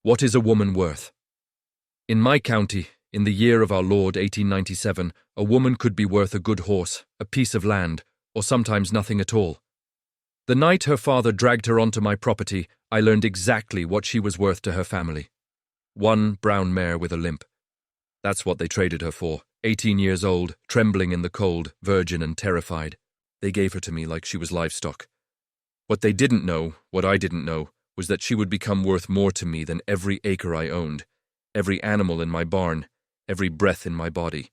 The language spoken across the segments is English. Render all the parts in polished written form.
What is a woman worth? In my county, in the year of our Lord 1897, a woman could be worth a good horse, a piece of land, or sometimes nothing at all. The night her father dragged her onto my property, I learned exactly what she was worth to her family. One brown mare with a limp. That's what they traded her for. 18 years old, trembling in the cold, virgin and terrified. They gave her to me like she was livestock. What they didn't know, what I didn't know, was that she would become worth more to me than every acre I owned, every animal in my barn, every breath in my body.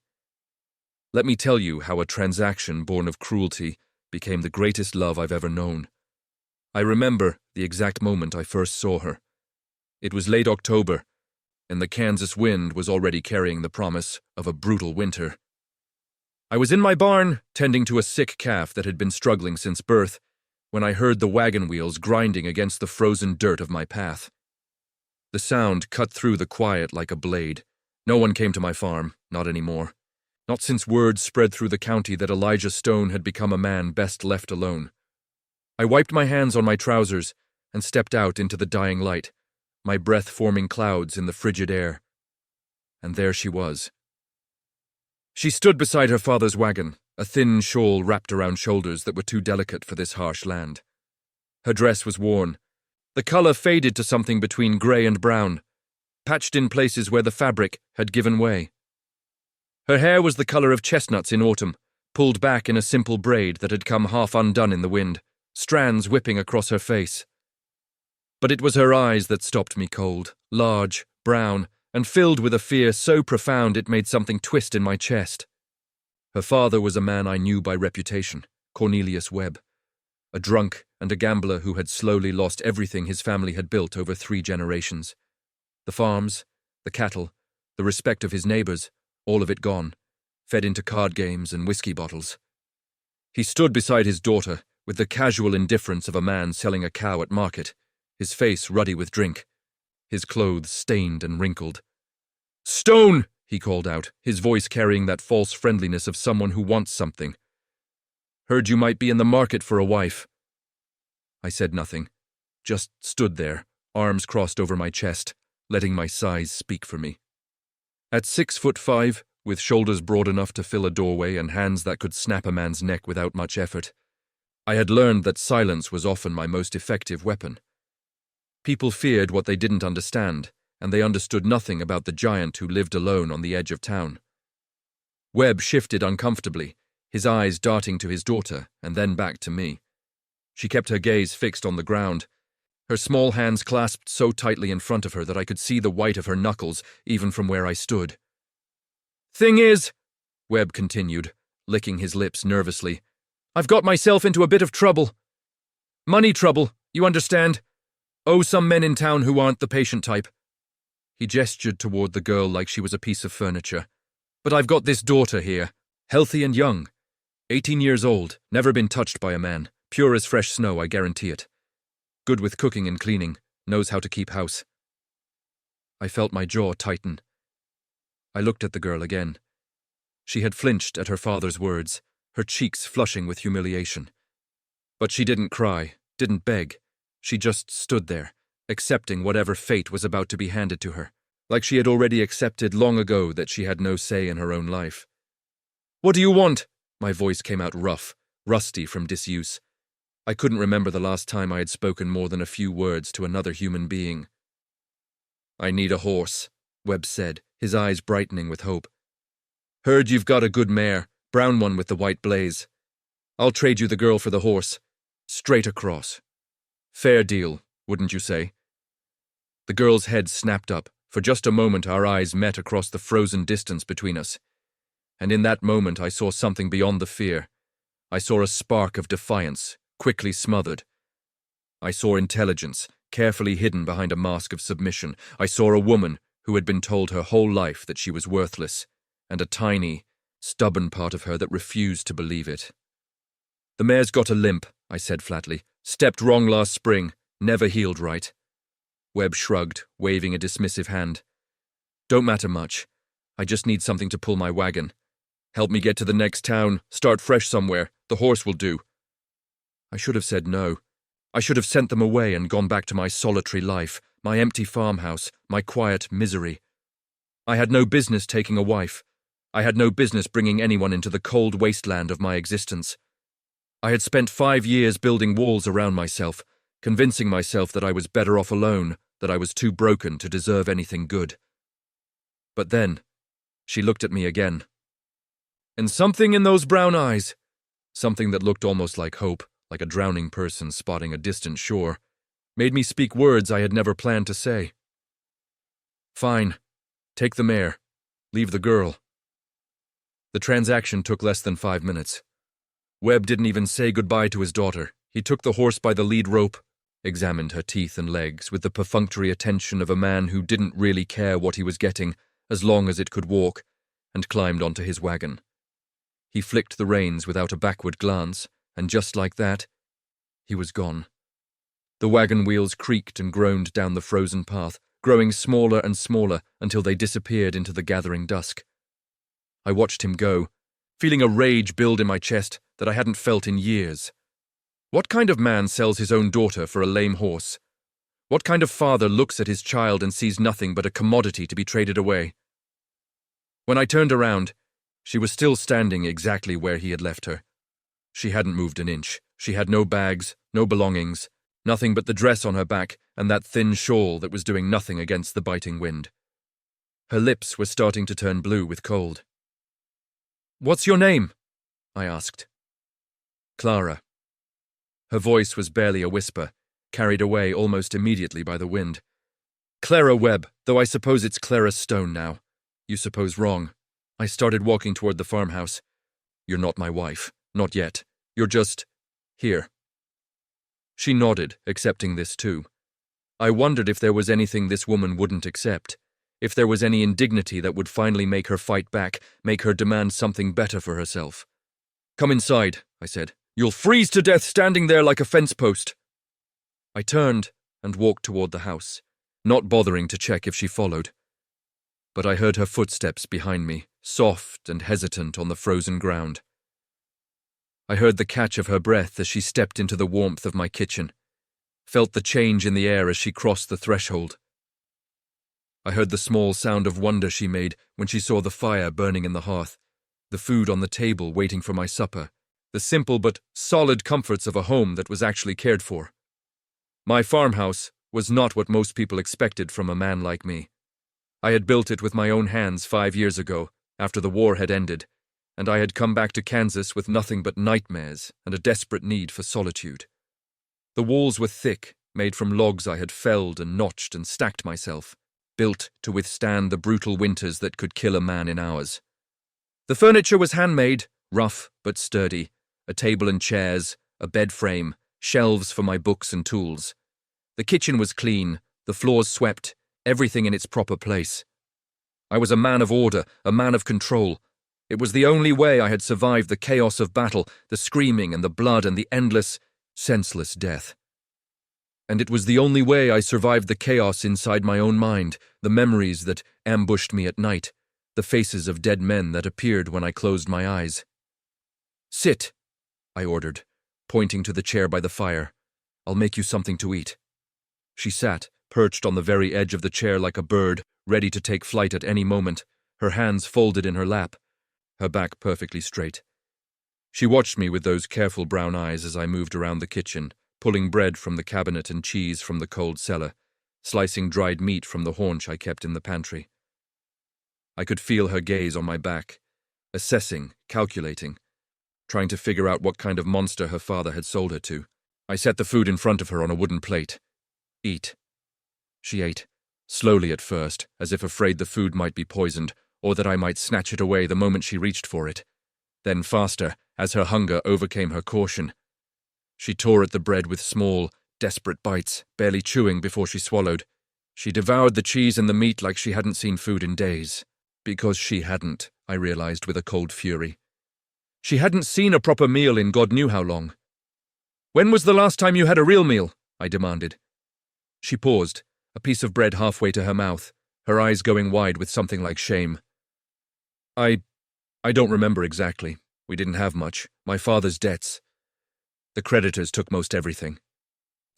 Let me tell you how a transaction born of cruelty became the greatest love I've ever known. I remember the exact moment I first saw her. It was late October, and the Kansas wind was already carrying the promise of a brutal winter. I was in my barn, tending to a sick calf that had been struggling since birth, when I heard the wagon wheels grinding against the frozen dirt of my path. The sound cut through the quiet like a blade. No one came to my farm, not anymore. Not since word spread through the county that Elijah Stone had become a man best left alone. I wiped my hands on my trousers and stepped out into the dying light, my breath forming clouds in the frigid air. And there she was. She stood beside her father's wagon, a thin shawl wrapped around shoulders that were too delicate for this harsh land. Her dress was worn. The color faded to something between gray and brown, patched in places where the fabric had given way. Her hair was the color of chestnuts in autumn, pulled back in a simple braid that had come half undone in the wind, strands whipping across her face. But it was her eyes that stopped me cold, large, brown, and filled with a fear so profound it made something twist in my chest. Her father was a man I knew by reputation, Cornelius Webb, a drunk and a gambler who had slowly lost everything his family had built over 3 generations. The farms, the cattle, the respect of his neighbors, all of it gone, fed into card games and whiskey bottles. He stood beside his daughter with the casual indifference of a man selling a cow at market, his face ruddy with drink, his clothes stained and wrinkled. "Stone!" he called out, his voice carrying that false friendliness of someone who wants something. "Heard you might be in the market for a wife." I said nothing, just stood there, arms crossed over my chest, letting my size speak for me. At 6'5", with shoulders broad enough to fill a doorway and hands that could snap a man's neck without much effort, I had learned that silence was often my most effective weapon. People feared what they didn't understand, and they understood nothing about the giant who lived alone on the edge of town. Webb shifted uncomfortably, his eyes darting to his daughter and then back to me. She kept her gaze fixed on the ground, her small hands clasped so tightly in front of her that I could see the white of her knuckles even from where I stood. "Thing is," Webb continued, licking his lips nervously, "I've got myself into a bit of trouble. Money trouble, you understand? Owe some men in town who aren't the patient type." He gestured toward the girl like she was a piece of furniture. "But I've got this daughter here, healthy and young. 18 years old, never been touched by a man, pure as fresh snow, I guarantee it. Good with cooking and cleaning, knows how to keep house." I felt my jaw tighten. I looked at the girl again. She had flinched at her father's words, her cheeks flushing with humiliation. But she didn't cry, didn't beg. She just stood there, accepting whatever fate was about to be handed to her, like she had already accepted long ago that she had no say in her own life. "What do you want?" My voice came out rough, rusty from disuse. I couldn't remember the last time I had spoken more than a few words to another human being. "I need a horse," Webb said, his eyes brightening with hope. "Heard you've got a good mare, brown one with the white blaze. I'll trade you the girl for the horse, straight across. Fair deal, wouldn't you say?" The girl's head snapped up. For just a moment our eyes met across the frozen distance between us. And in that moment I saw something beyond the fear. I saw a spark of defiance, quickly smothered. I saw intelligence, carefully hidden behind a mask of submission. I saw a woman who had been told her whole life that she was worthless, and a tiny, stubborn part of her that refused to believe it. "The mare's got a limp," I said flatly. "Stepped wrong last spring, never healed right." Webb shrugged, waving a dismissive hand. "Don't matter much. I just need something to pull my wagon. Help me get to the next town, start fresh somewhere. The horse will do." I should have said no. I should have sent them away and gone back to my solitary life, my empty farmhouse, my quiet misery. I had no business taking a wife. I had no business bringing anyone into the cold wasteland of my existence. I had spent 5 years building walls around myself, convincing myself that I was better off alone, that I was too broken to deserve anything good. But then, she looked at me again. And something in those brown eyes, something that looked almost like hope, like a drowning person spotting a distant shore, made me speak words I had never planned to say. Fine. Take the mare. Leave the girl. The transaction took less than 5 minutes. Webb didn't even say goodbye to his daughter. He took the horse by the lead rope, examined her teeth and legs with the perfunctory attention of a man who didn't really care what he was getting as long as it could walk, and climbed onto his wagon. He flicked the reins without a backward glance, and just like that, he was gone. The wagon wheels creaked and groaned down the frozen path, growing smaller and smaller until they disappeared into the gathering dusk. I watched him go, feeling a rage build in my chest that I hadn't felt in years. What kind of man sells his own daughter for a lame horse? What kind of father looks at his child and sees nothing but a commodity to be traded away? When I turned around, she was still standing exactly where he had left her. She hadn't moved an inch. She had no bags, no belongings, nothing but the dress on her back and that thin shawl that was doing nothing against the biting wind. Her lips were starting to turn blue with cold. "What's your name?" I asked. "Clara." Her voice was barely a whisper, carried away almost immediately by the wind. "Clara Webb, though I suppose it's Clara Stone now. You suppose wrong." I started walking toward the farmhouse. "You're not my wife. Not yet. You're just here." She nodded, accepting this too. I wondered if there was anything this woman wouldn't accept, if there was any indignity that would finally make her fight back, make her demand something better for herself. "Come inside," I said. "You'll freeze to death standing there like a fence post." I turned and walked toward the house, not bothering to check if she followed. But I heard her footsteps behind me, soft and hesitant on the frozen ground. I heard the catch of her breath as she stepped into the warmth of my kitchen, felt the change in the air as she crossed the threshold. I heard the small sound of wonder she made when she saw the fire burning in the hearth, the food on the table waiting for my supper, the simple but solid comforts of a home that was actually cared for. My farmhouse was not what most people expected from a man like me. I had built it with my own hands 5 years ago, after the war had ended, and I had come back to Kansas with nothing but nightmares and a desperate need for solitude. The walls were thick, made from logs I had felled and notched and stacked myself, built to withstand the brutal winters that could kill a man in hours. The furniture was handmade, rough but sturdy, a table and chairs, a bed frame, shelves for my books and tools. The kitchen was clean, the floors swept, everything in its proper place. I was a man of order, a man of control. It was the only way I had survived the chaos of battle, the screaming and the blood and the endless, senseless death. And it was the only way I survived the chaos inside my own mind, the memories that ambushed me at night, the faces of dead men that appeared when I closed my eyes. "Sit," I ordered, pointing to the chair by the fire. "I'll make you something to eat." She sat, perched on the very edge of the chair like a bird, ready to take flight at any moment, her hands folded in her lap, her back perfectly straight. She watched me with those careful brown eyes as I moved around the kitchen, pulling bread from the cabinet and cheese from the cold cellar, slicing dried meat from the haunch I kept in the pantry. I could feel her gaze on my back, assessing, calculating, trying to figure out what kind of monster her father had sold her to. I set the food in front of her on a wooden plate. "Eat." She ate, slowly at first, as if afraid the food might be poisoned, or that I might snatch it away the moment she reached for it. Then faster, as her hunger overcame her caution. She tore at the bread with small, desperate bites, barely chewing before she swallowed. She devoured the cheese and the meat like she hadn't seen food in days. Because she hadn't, I realized with a cold fury. She hadn't seen a proper meal in God knew how long. "When was the last time you had a real meal?" I demanded. She paused, a piece of bread halfway to her mouth, her eyes going wide with something like shame. I don't remember exactly. We didn't have much. My father's debts. The creditors took most everything.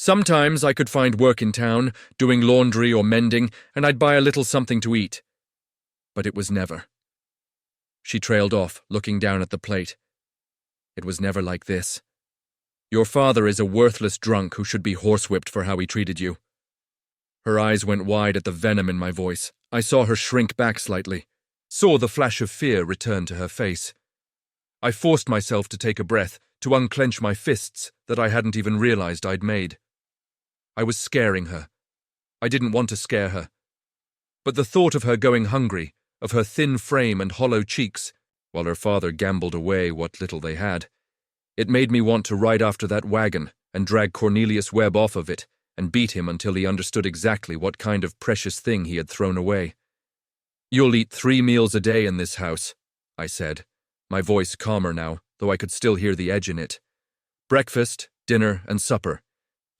Sometimes I could find work in town, doing laundry or mending, and I'd buy a little something to eat. But it was never. She trailed off, looking down at the plate. It was never like this. Your father is a worthless drunk who should be horsewhipped for how he treated you. Her eyes went wide at the venom in my voice. I saw her shrink back slightly, saw the flash of fear return to her face. I forced myself to take a breath, to unclench my fists that I hadn't even realized I'd made. I was scaring her. I didn't want to scare her. But the thought of her going hungry, of her thin frame and hollow cheeks, while her father gambled away what little they had, it made me want to ride after that wagon and drag Cornelius Webb off of it and beat him until he understood exactly what kind of precious thing he had thrown away. "You'll eat 3 meals a day in this house," I said, my voice calmer now, though I could still hear the edge in it. "Breakfast, dinner, and supper.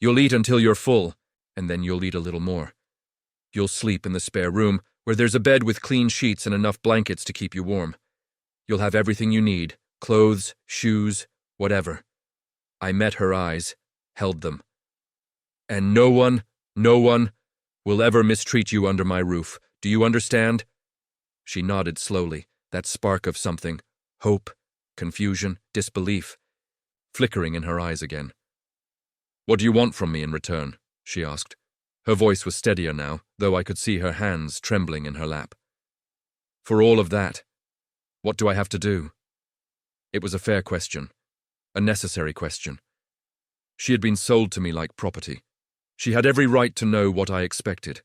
You'll eat until you're full, and then you'll eat a little more. You'll sleep in the spare room, where there's a bed with clean sheets and enough blankets to keep you warm. You'll have everything you need, clothes, shoes, whatever." I met her eyes, held them. "And no one will ever mistreat you under my roof. Do you understand?" She nodded slowly, that spark of something, hope, confusion, disbelief, flickering in her eyes again. "What do you want from me in return?" she asked. Her voice was steadier now, though I could see her hands trembling in her lap. "For all of that, what do I have to do?" It was a fair question, a necessary question. She had been sold to me like property. She had every right to know what I expected.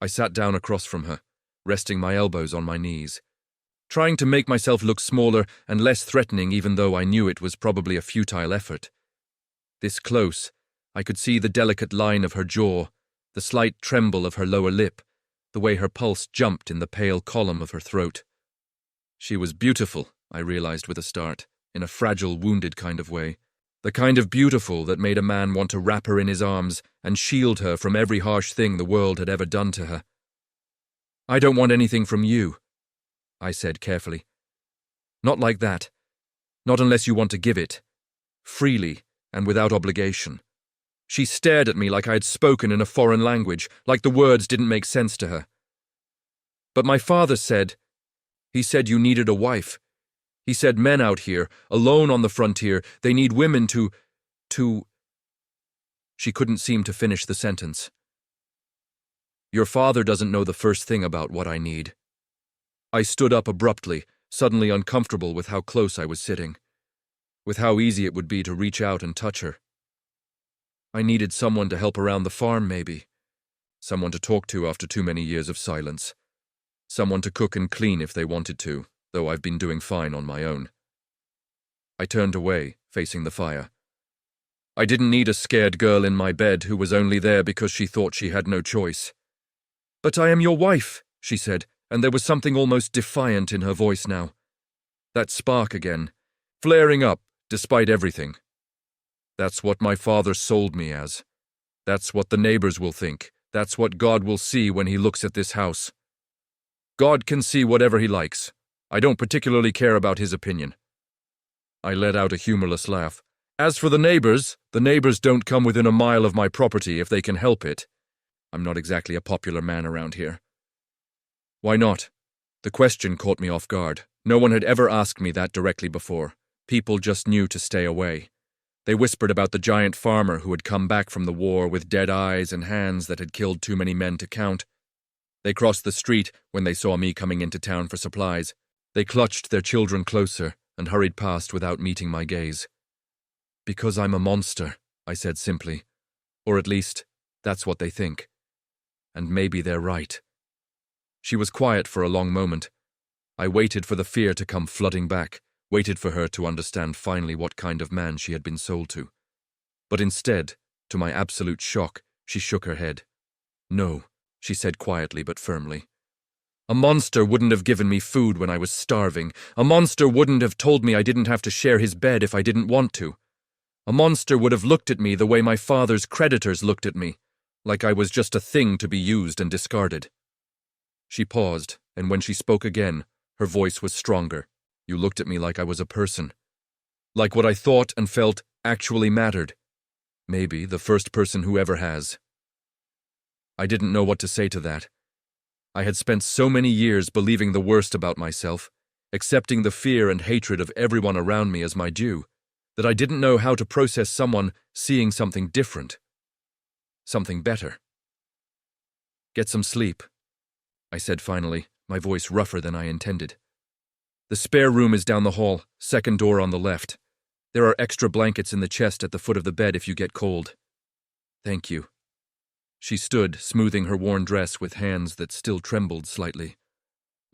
I sat down across from her, resting my elbows on my knees, trying to make myself look smaller and less threatening even though I knew it was probably a futile effort. This close, I could see the delicate line of her jaw, the slight tremble of her lower lip, the way her pulse jumped in the pale column of her throat. She was beautiful, I realized with a start, in a fragile, wounded kind of way. The kind of beautiful that made a man want to wrap her in his arms and shield her from every harsh thing the world had ever done to her. "I don't want anything from you," I said carefully. "Not like that. Not unless you want to give it. Freely and without obligation." She stared at me like I had spoken in a foreign language, like the words didn't make sense to her. "But my father said, he said you needed a wife. He said men out here, alone on the frontier, they need women to... She couldn't seem to finish the sentence. "Your father doesn't know the first thing about what I need." I stood up abruptly, suddenly uncomfortable with how close I was sitting, with how easy it would be to reach out and touch her. I needed someone to help around the farm, maybe. Someone to talk to after too many years of silence. Someone to cook and clean if they wanted to, though I've been doing fine on my own. I turned away, facing the fire. I didn't need a scared girl in my bed who was only there because she thought she had no choice. "But I am your wife," she said, and there was something almost defiant in her voice now. That spark again, flaring up despite everything. "That's what my father sold me as. That's what the neighbors will think. That's what God will see when he looks at this house. God can see whatever he likes. I don't particularly care about his opinion." I let out a humorless laugh. "As for the neighbors don't come within a mile of my property if they can help it. I'm not exactly a popular man around here." "Why not?" The question caught me off guard. No one had ever asked me that directly before. People just knew to stay away. They whispered about the giant farmer who had come back from the war with dead eyes and hands that had killed too many men to count. They crossed the street when they saw me coming into town for supplies. They clutched their children closer and hurried past without meeting my gaze. "Because I'm a monster," I said simply. Or at least, that's what they think. And maybe they're right. She was quiet for a long moment. I waited for the fear to come flooding back, waited for her to understand finally what kind of man she had been sold to. But instead, to my absolute shock, she shook her head. "No," she said quietly but firmly. "A monster wouldn't have given me food when I was starving. A monster wouldn't have told me I didn't have to share his bed if I didn't want to. A monster would have looked at me the way my father's creditors looked at me, like I was just a thing to be used and discarded." She paused, and when she spoke again, her voice was stronger. "You looked at me like I was a person. Like what I thought and felt actually mattered. Maybe the first person who ever has. I didn't know what to say to that. I had spent so many years believing the worst about myself, accepting the fear and hatred of everyone around me as my due, that I didn't know how to process someone seeing something different. Something better. Get some sleep, I said finally, my voice rougher than I intended. The spare room is down the hall, second door on the left. There are extra blankets in the chest at the foot of the bed if you get cold. Thank you. She stood, smoothing her worn dress with hands that still trembled slightly.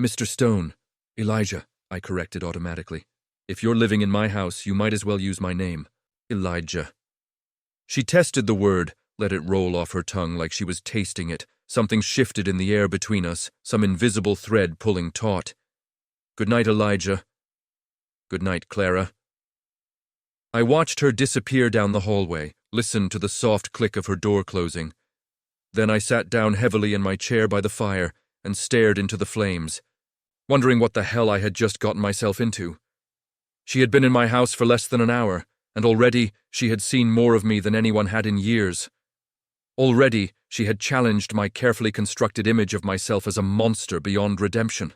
Mr. Stone, Elijah, I corrected automatically. If you're living in my house, you might as well use my name. Elijah. She tested the word, let it roll off her tongue like she was tasting it. Something shifted in the air between us, some invisible thread pulling taut. Good night, Elijah. Good night, Clara. I watched her disappear down the hallway, listened to the soft click of her door closing. Then I sat down heavily in my chair by the fire and stared into the flames, wondering what the hell I had just gotten myself into. She had been in my house for less than an hour, and already she had seen more of me than anyone had in years. Already she had challenged my carefully constructed image of myself as a monster beyond redemption.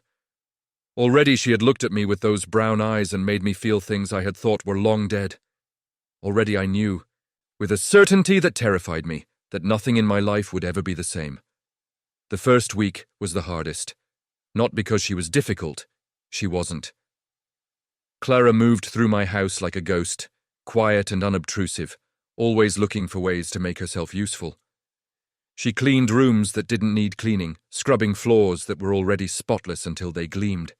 Already she had looked at me with those brown eyes and made me feel things I had thought were long dead. Already I knew, with a certainty that terrified me, that nothing in my life would ever be the same. The first week was the hardest. Not because she was difficult. She wasn't. Clara moved through my house like a ghost, quiet and unobtrusive, always looking for ways to make herself useful. She cleaned rooms that didn't need cleaning, scrubbing floors that were already spotless until they gleamed.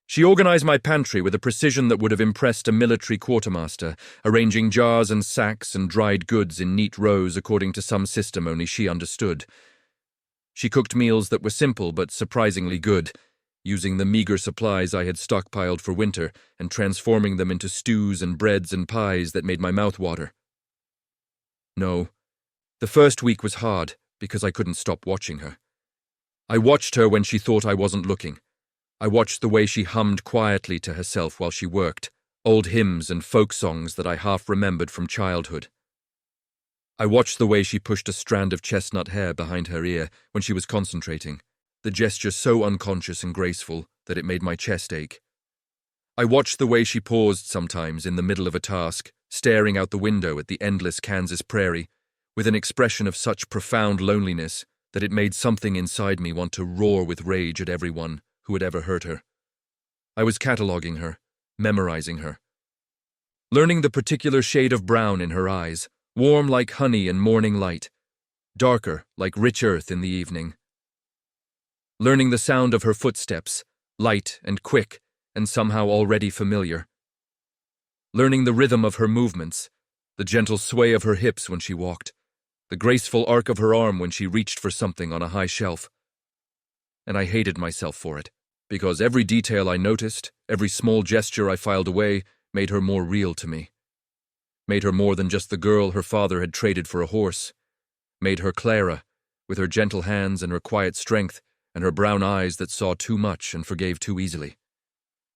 She organized my pantry with a precision that would have impressed a military quartermaster, arranging jars and sacks and dried goods in neat rows according to some system only she understood. She cooked meals that were simple but surprisingly good, using the meager supplies I had stockpiled for winter and transforming them into stews and breads and pies that made my mouth water. No, the first week was hard because I couldn't stop watching her. I watched her when she thought I wasn't looking. I watched the way she hummed quietly to herself while she worked, old hymns and folk songs that I half remembered from childhood. I watched the way she pushed a strand of chestnut hair behind her ear when she was concentrating, the gesture so unconscious and graceful that it made my chest ache. I watched the way she paused sometimes in the middle of a task, staring out the window at the endless Kansas prairie, with an expression of such profound loneliness that it made something inside me want to roar with rage at everyone who had ever hurt her. I was cataloging her, memorizing her. Learning the particular shade of brown in her eyes, warm like honey in morning light, darker like rich earth in the evening. Learning the sound of her footsteps, light and quick and somehow already familiar. Learning the rhythm of her movements, the gentle sway of her hips when she walked, the graceful arc of her arm when she reached for something on a high shelf. And I hated myself for it, because every detail I noticed, every small gesture I filed away, made her more real to me. Made her more than just the girl her father had traded for a horse. Made her Clara, with her gentle hands and her quiet strength, and her brown eyes that saw too much and forgave too easily.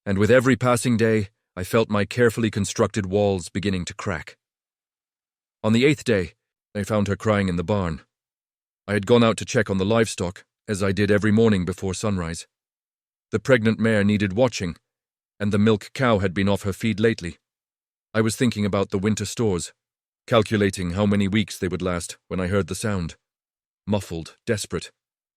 And with every passing day, I felt my carefully constructed walls beginning to crack. On the 8th day, I found her crying in the barn. I had gone out to check on the livestock, as I did every morning before sunrise. The pregnant mare needed watching, and the milk cow had been off her feed lately. I was thinking about the winter stores, calculating how many weeks they would last when I heard the sound. Muffled, desperate,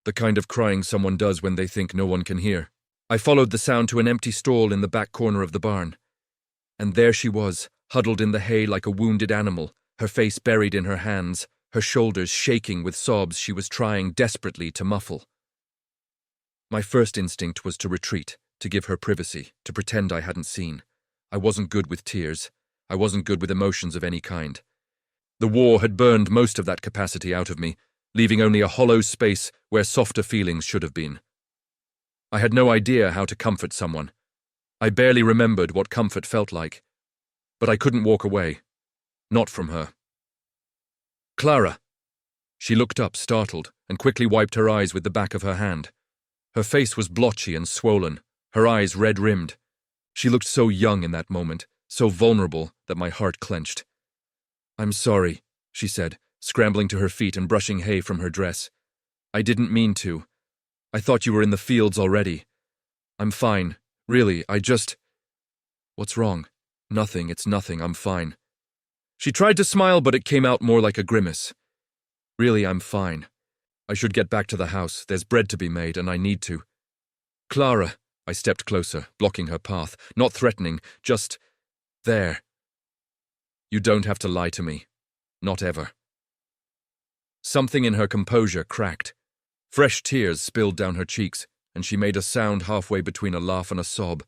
the kind of crying someone does when they think no one can hear. I followed the sound to an empty stall in the back corner of the barn. And there she was, huddled in the hay like a wounded animal, her face buried in her hands, her shoulders shaking with sobs she was trying desperately to muffle. My first instinct was to retreat, to give her privacy, to pretend I hadn't seen. I wasn't good with tears. I wasn't good with emotions of any kind. The war had burned most of that capacity out of me, leaving only a hollow space where softer feelings should have been. I had no idea how to comfort someone. I barely remembered what comfort felt like. But I couldn't walk away. Not from her. Clara! She looked up, startled, and quickly wiped her eyes with the back of her hand. Her face was blotchy and swollen, her eyes red-rimmed. She looked so young in that moment, so vulnerable that my heart clenched. I'm sorry, she said, scrambling to her feet and brushing hay from her dress. I didn't mean to. I thought you were in the fields already. I'm fine. Really, What's wrong? Nothing, it's nothing, I'm fine. She tried to smile, but it came out more like a grimace. Really, I'm fine. I should get back to the house. There's bread to be made, and I need to. Clara, I stepped closer, blocking her path, not threatening, just there. You don't have to lie to me. Not ever. Something in her composure cracked. Fresh tears spilled down her cheeks, and she made a sound halfway between a laugh and a sob,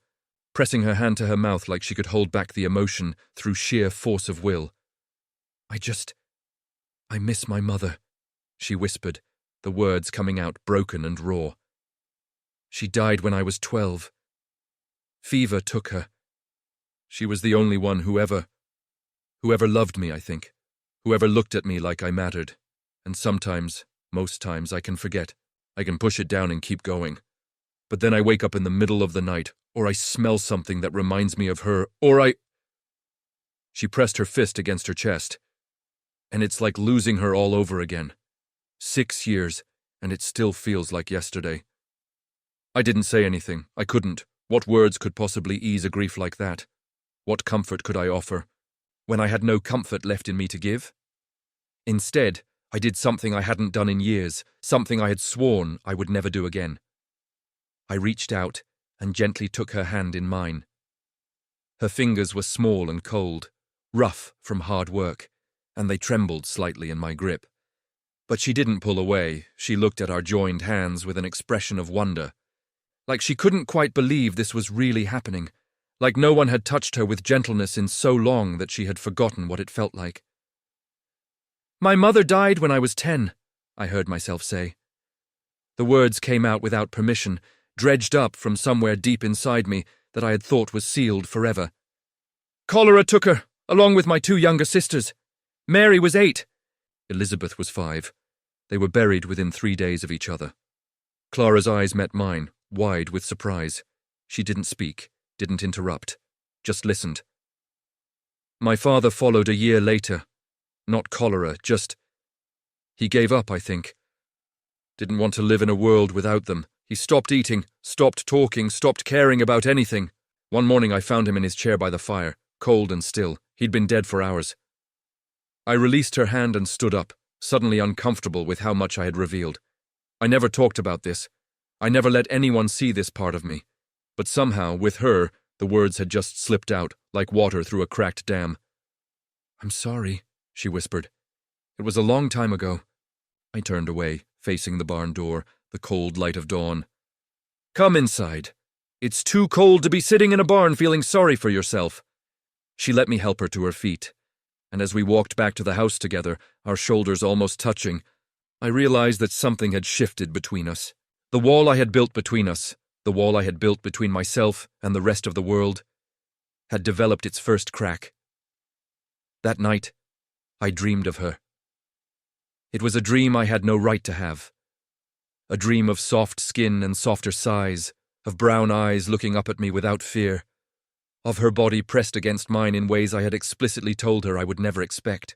pressing her hand to her mouth like she could hold back the emotion through sheer force of will. I miss my mother, she whispered, the words coming out broken and raw. She died when I was 12. Fever took her. She was the only one who ever loved me, I think, who ever looked at me like I mattered, and sometimes, most times, I can forget. I can push it down and keep going. But then I wake up in the middle of the night, or I smell something that reminds me of her, She pressed her fist against her chest. And it's like losing her all over again. 6 years, and it still feels like yesterday. I didn't say anything. I couldn't. What words could possibly ease a grief like that? What comfort could I offer, when I had no comfort left in me to give? Instead, I did something I hadn't done in years, something I had sworn I would never do again. I reached out and gently took her hand in mine. Her fingers were small and cold, rough from hard work, and they trembled slightly in my grip. But she didn't pull away. She looked at our joined hands with an expression of wonder, like she couldn't quite believe this was really happening, like no one had touched her with gentleness in so long that she had forgotten what it felt like. My mother died when I was 10, I heard myself say. The words came out without permission, dredged up from somewhere deep inside me that I had thought was sealed forever. Cholera took her, along with my 2 younger sisters. Mary was 8. Elizabeth was 5. They were buried within 3 days of each other. Clara's eyes met mine, wide with surprise. She didn't speak, didn't interrupt, just listened. My father followed a year later. Not cholera, just... He gave up, I think. Didn't want to live in a world without them. He stopped eating, stopped talking, stopped caring about anything. One morning I found him in his chair by the fire, cold and still. He'd been dead for hours. I released her hand and stood up, suddenly uncomfortable with how much I had revealed. I never talked about this. I never let anyone see this part of me. But somehow, with her, the words had just slipped out, like water through a cracked dam. I'm sorry, she whispered. It was a long time ago. I turned away, facing the barn door, the cold light of dawn. Come inside. It's too cold to be sitting in a barn feeling sorry for yourself. She let me help her to her feet, and as we walked back to the house together, our shoulders almost touching, I realized that something had shifted between us. The wall I had built between us, the wall I had built between myself and the rest of the world, had developed its first crack. That night, I dreamed of her. It was a dream I had no right to have. A dream of soft skin and softer sighs, of brown eyes looking up at me without fear, of her body pressed against mine in ways I had explicitly told her I would never expect.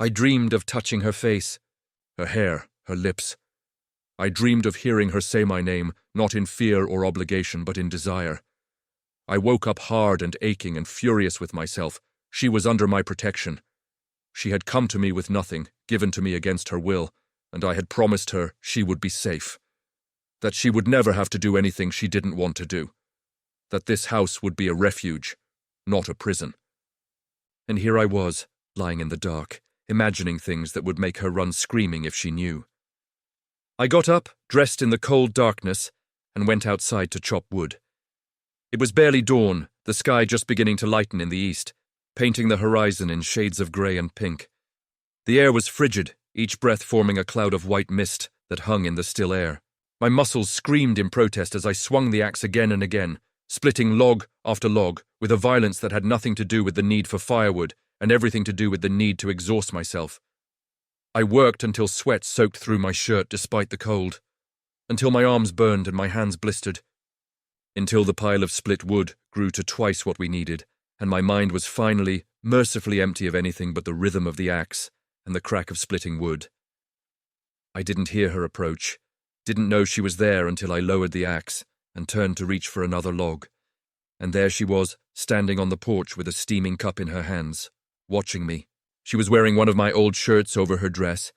I dreamed of touching her face, her hair, her lips. I dreamed of hearing her say my name, not in fear or obligation, but in desire. I woke up hard and aching and furious with myself. She was under my protection. She had come to me with nothing, given to me against her will, and I had promised her she would be safe. That she would never have to do anything she didn't want to do. That this house would be a refuge, not a prison. And here I was, lying in the dark, imagining things that would make her run screaming if she knew. I got up, dressed in the cold darkness, and went outside to chop wood. It was barely dawn, the sky just beginning to lighten in the east, painting the horizon in shades of grey and pink. The air was frigid, each breath forming a cloud of white mist that hung in the still air. My muscles screamed in protest as I swung the axe again and again, splitting log after log with a violence that had nothing to do with the need for firewood and everything to do with the need to exhaust myself. I worked until sweat soaked through my shirt despite the cold, until my arms burned and my hands blistered, until the pile of split wood grew to twice what we needed, and my mind was finally mercifully empty of anything but the rhythm of the axe and the crack of splitting wood. I didn't hear her approach, didn't know she was there until I lowered the axe and turned to reach for another log. And there she was, standing on the porch with a steaming cup in her hands, watching me. She was wearing one of my old shirts over her dress.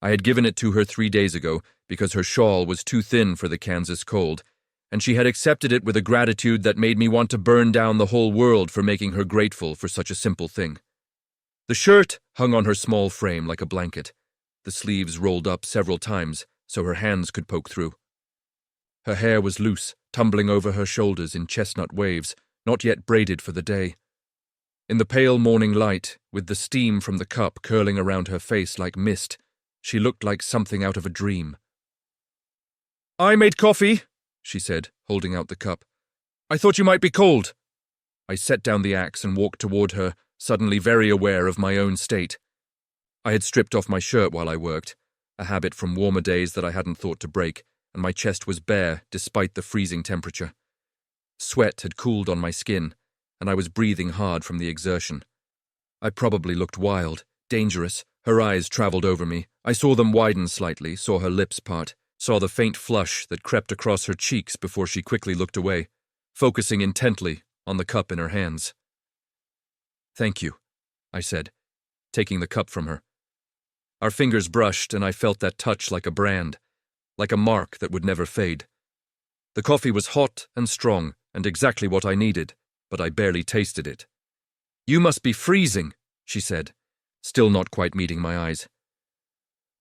I had given it to her 3 days ago because her shawl was too thin for the Kansas cold, and she had accepted it with a gratitude that made me want to burn down the whole world for making her grateful for such a simple thing. The shirt hung on her small frame like a blanket, the sleeves rolled up several times so her hands could poke through. Her hair was loose, tumbling over her shoulders in chestnut waves, not yet braided for the day. In the pale morning light, with the steam from the cup curling around her face like mist, she looked like something out of a dream. "I made coffee," she said, holding out the cup. "I thought you might be cold." I set down the axe and walked toward her, suddenly very aware of my own state. I had stripped off my shirt while I worked, a habit from warmer days that I hadn't thought to break, and my chest was bare despite the freezing temperature. Sweat had cooled on my skin, and I was breathing hard from the exertion. I probably looked wild, dangerous. Her eyes traveled over me. I saw them widen slightly, saw her lips part, saw the faint flush that crept across her cheeks before she quickly looked away, focusing intently on the cup in her hands. "Thank you," I said, taking the cup from her. Our fingers brushed, and I felt that touch like a brand, like a mark that would never fade. The coffee was hot and strong, and exactly what I needed, but I barely tasted it. "You must be freezing," she said, still not quite meeting my eyes.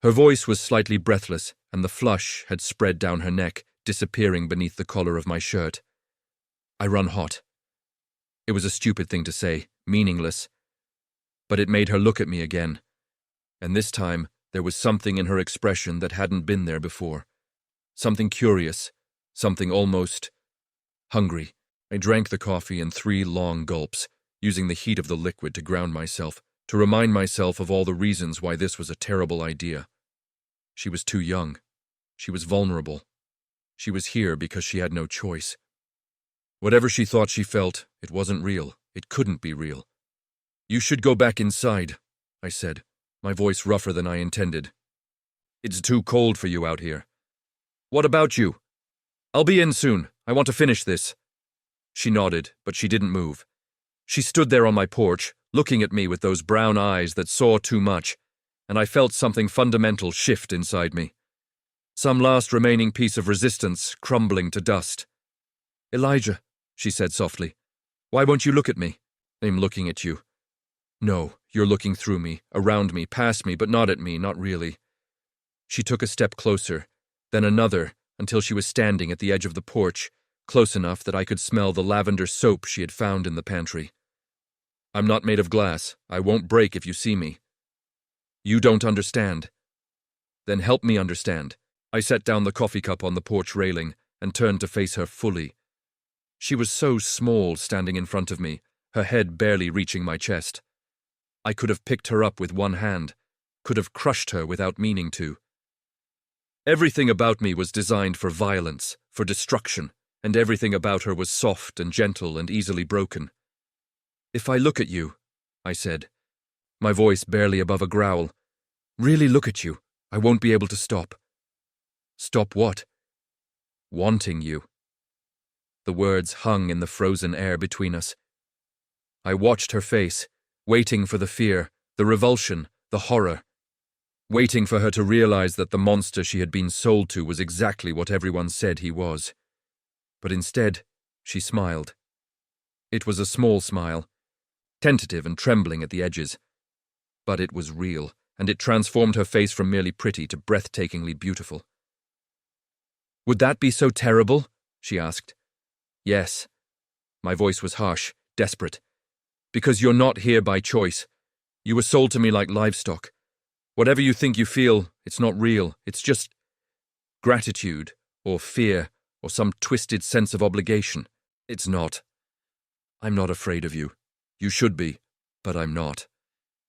Her voice was slightly breathless, and the flush had spread down her neck, disappearing beneath the collar of my shirt. "I run hot." It was a stupid thing to say, meaningless, but it made her look at me again, and this time there was something in her expression that hadn't been there before. Something curious, something almost hungry. I drank the coffee in 3 long gulps, using the heat of the liquid to ground myself, to remind myself of all the reasons why this was a terrible idea. She was too young. She was vulnerable. She was here because she had no choice. Whatever she thought she felt, it wasn't real. It couldn't be real. "You should go back inside," I said, my voice rougher than I intended. "It's too cold for you out here." "What about you?" "I'll be in soon. I want to finish this." She nodded, but she didn't move. She stood there on my porch, looking at me with those brown eyes that saw too much, and I felt something fundamental shift inside me. Some last remaining piece of resistance crumbling to dust. "Elijah," she said softly, "why won't you look at me?" "I'm looking at you." "No, you're looking through me, around me, past me, but not at me, not really." She took a step closer, then another, until she was standing at the edge of the porch, close enough that I could smell the lavender soap she had found in the pantry. "I'm not made of glass. I won't break if you see me." "You don't understand." "Then help me understand." I set down the coffee cup on the porch railing and turned to face her fully. She was so small standing in front of me, her head barely reaching my chest. I could have picked her up with one hand, could have crushed her without meaning to. Everything about me was designed for violence, for destruction, and everything about her was soft and gentle and easily broken. "If I look at you," I said, my voice barely above a growl, "really look at you, I won't be able to stop." "Stop what?" "Wanting you." The words hung in the frozen air between us. I watched her face, waiting for the fear, the revulsion, the horror, waiting for her to realize that the monster she had been sold to was exactly what everyone said he was. But instead, she smiled. It was a small smile, tentative and trembling at the edges. But it was real, and it transformed her face from merely pretty to breathtakingly beautiful. "Would that be so terrible?" she asked. "Yes." My voice was harsh, desperate. "Because you're not here by choice. You were sold to me like livestock. Whatever you think you feel, it's not real. It's just gratitude, or fear, or some twisted sense of obligation. It's not. I'm not afraid of you. You should be, but I'm not."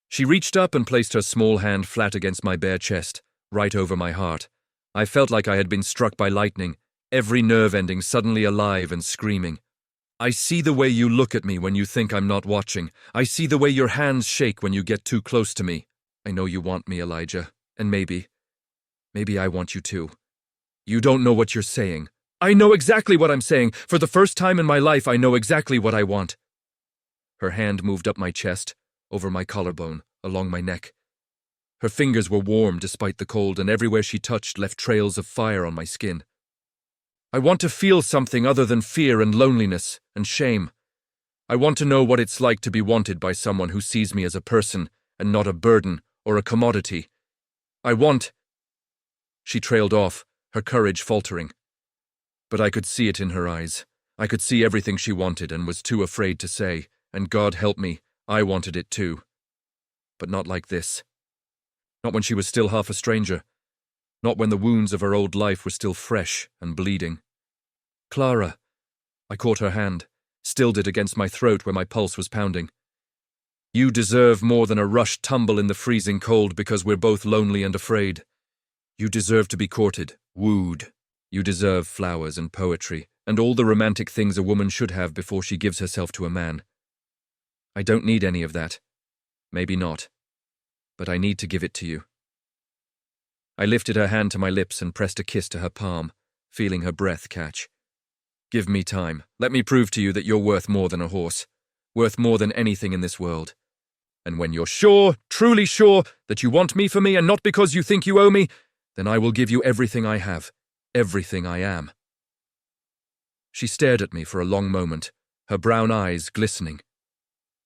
She reached up and placed her small hand flat against my bare chest, right over my heart. I felt like I had been struck by lightning, every nerve ending suddenly alive and screaming. I see the way you look at me when you think I'm not watching. I see the way your hands shake when you get too close to me. I know you want me, Elijah, and maybe I want you too. You don't know what you're saying. I know exactly what I'm saying. For the first time in my life, I know exactly what I want. Her hand moved up my chest, over my collarbone, along my neck. Her fingers were warm despite the cold, and everywhere she touched left trails of fire on my skin. I want to feel something other than fear and loneliness and shame. I want to know what it's like to be wanted by someone who sees me as a person and not a burden or a commodity. I want... She trailed off, her courage faltering. But I could see it in her eyes. I could see everything she wanted and was too afraid to say, and God help me, I wanted it too. But not like this. Not when she was still half a stranger. Not when the wounds of her old life were still fresh and bleeding. Clara. I caught her hand, stilled it against my throat where my pulse was pounding. You deserve more than a rushed tumble in the freezing cold because we're both lonely and afraid. You deserve to be courted, wooed. You deserve flowers and poetry, and all the romantic things a woman should have before she gives herself to a man. I don't need any of that. Maybe not. But I need to give it to you. I lifted her hand to my lips and pressed a kiss to her palm, feeling her breath catch. Give me time. Let me prove to you that you're worth more than a horse, worth more than anything in this world. And when you're sure, truly sure, that you want me for me and not because you think you owe me, then I will give you everything I have, everything I am. She stared at me for a long moment, her brown eyes glistening.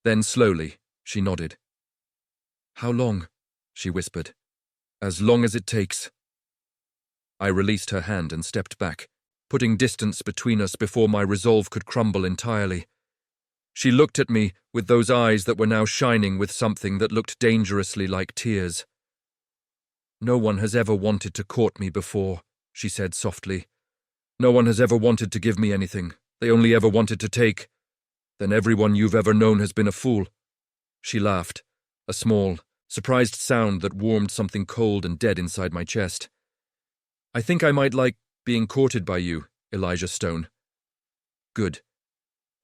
Then slowly, she nodded. How long? She whispered. As long as it takes. I released her hand and stepped back, putting distance between us before my resolve could crumble entirely. She looked at me with those eyes that were now shining with something that looked dangerously like tears. No one has ever wanted to court me before, she said softly. No one has ever wanted to give me anything. They only ever wanted to take. Then everyone you've ever known has been a fool. She laughed, a small, surprised sound that warmed something cold and dead inside my chest. I think I might like being courted by you, Elijah Stone. Good.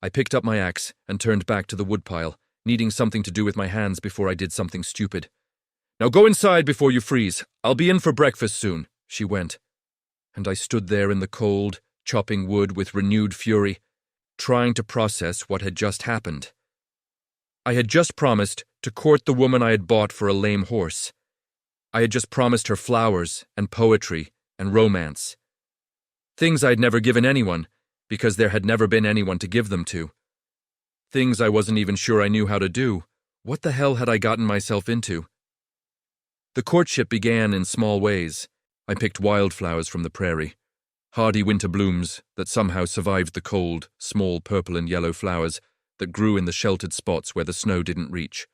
I picked up my axe and turned back to the woodpile, needing something to do with my hands before I did something stupid. Now go inside before you freeze. I'll be in for breakfast soon, she went. And I stood there in the cold, chopping wood with renewed fury, trying to process what had just happened. I had just promised to court the woman I had bought for a lame horse. I had just promised her flowers and poetry and romance. Things I'd never given anyone, because there had never been anyone to give them to. Things I wasn't even sure I knew how to do. What the hell had I gotten myself into? The courtship began in small ways. I picked wildflowers from the prairie, hardy winter blooms that somehow survived the cold, small purple and yellow flowers that grew in the sheltered spots where the snow didn't reach.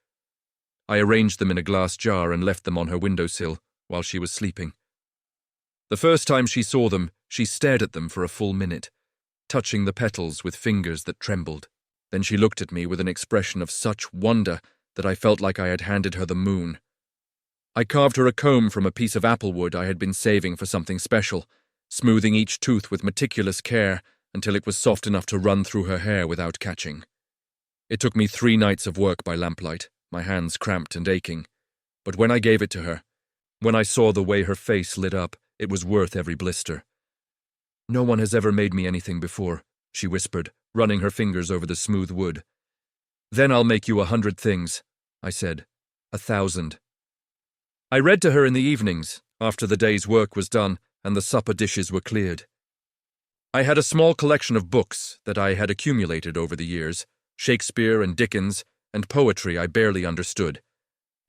I arranged them in a glass jar and left them on her windowsill while she was sleeping. The first time she saw them, she stared at them for a full minute, touching the petals with fingers that trembled. Then she looked at me with an expression of such wonder that I felt like I had handed her the moon. I carved her a comb from a piece of applewood I had been saving for something special, smoothing each tooth with meticulous care until it was soft enough to run through her hair without catching. It took me 3 nights of work by lamplight, my hands cramped and aching. But when I gave it to her, when I saw the way her face lit up, it was worth every blister. No one has ever made me anything before, she whispered, running her fingers over the smooth wood. Then I'll make you 100 things, I said. 1,000. I read to her in the evenings, after the day's work was done and the supper dishes were cleared. I had a small collection of books that I had accumulated over the years, Shakespeare and Dickens, and poetry I barely understood,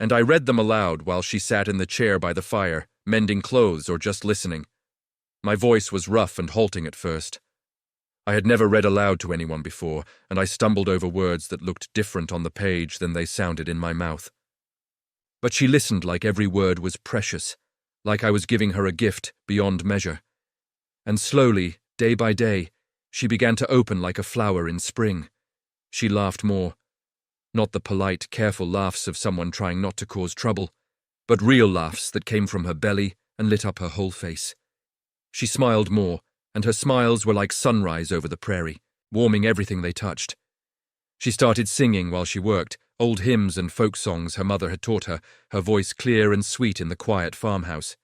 and I read them aloud while she sat in the chair by the fire, mending clothes or just listening. My voice was rough and halting at first. I had never read aloud to anyone before, and I stumbled over words that looked different on the page than they sounded in my mouth. But she listened like every word was precious, like I was giving her a gift beyond measure. And slowly, day by day, she began to open like a flower in spring. She laughed more. Not the polite, careful laughs of someone trying not to cause trouble, but real laughs that came from her belly and lit up her whole face. She smiled more, and her smiles were like sunrise over the prairie, warming everything they touched. She started singing while she worked, old hymns and folk songs her mother had taught her, her voice clear and sweet in the quiet farmhouse.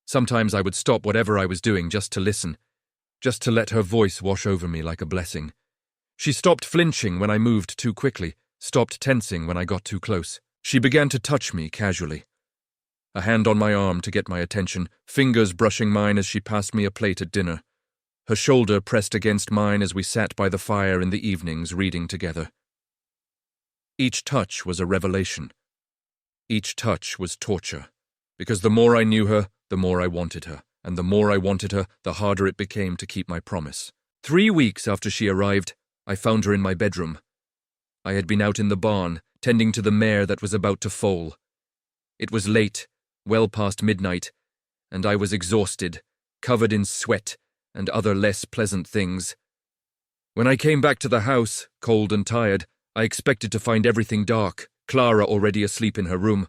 Sometimes I would stop whatever I was doing just to listen, just to let her voice wash over me like a blessing. She stopped flinching when I moved too quickly, stopped tensing when I got too close. She began to touch me casually. A hand on my arm to get my attention, fingers brushing mine as she passed me a plate at dinner. Her shoulder pressed against mine as we sat by the fire in the evenings reading together. Each touch was a revelation. Each touch was torture, because the more I knew her, the more I wanted her, and the more I wanted her, the harder it became to keep my promise. 3 weeks after she arrived, I found her in my bedroom. I had been out in the barn, tending to the mare that was about to foal. It was late, well past midnight, and I was exhausted, covered in sweat and other less pleasant things. When I came back to the house, cold and tired, I expected to find everything dark, Clara already asleep in her room.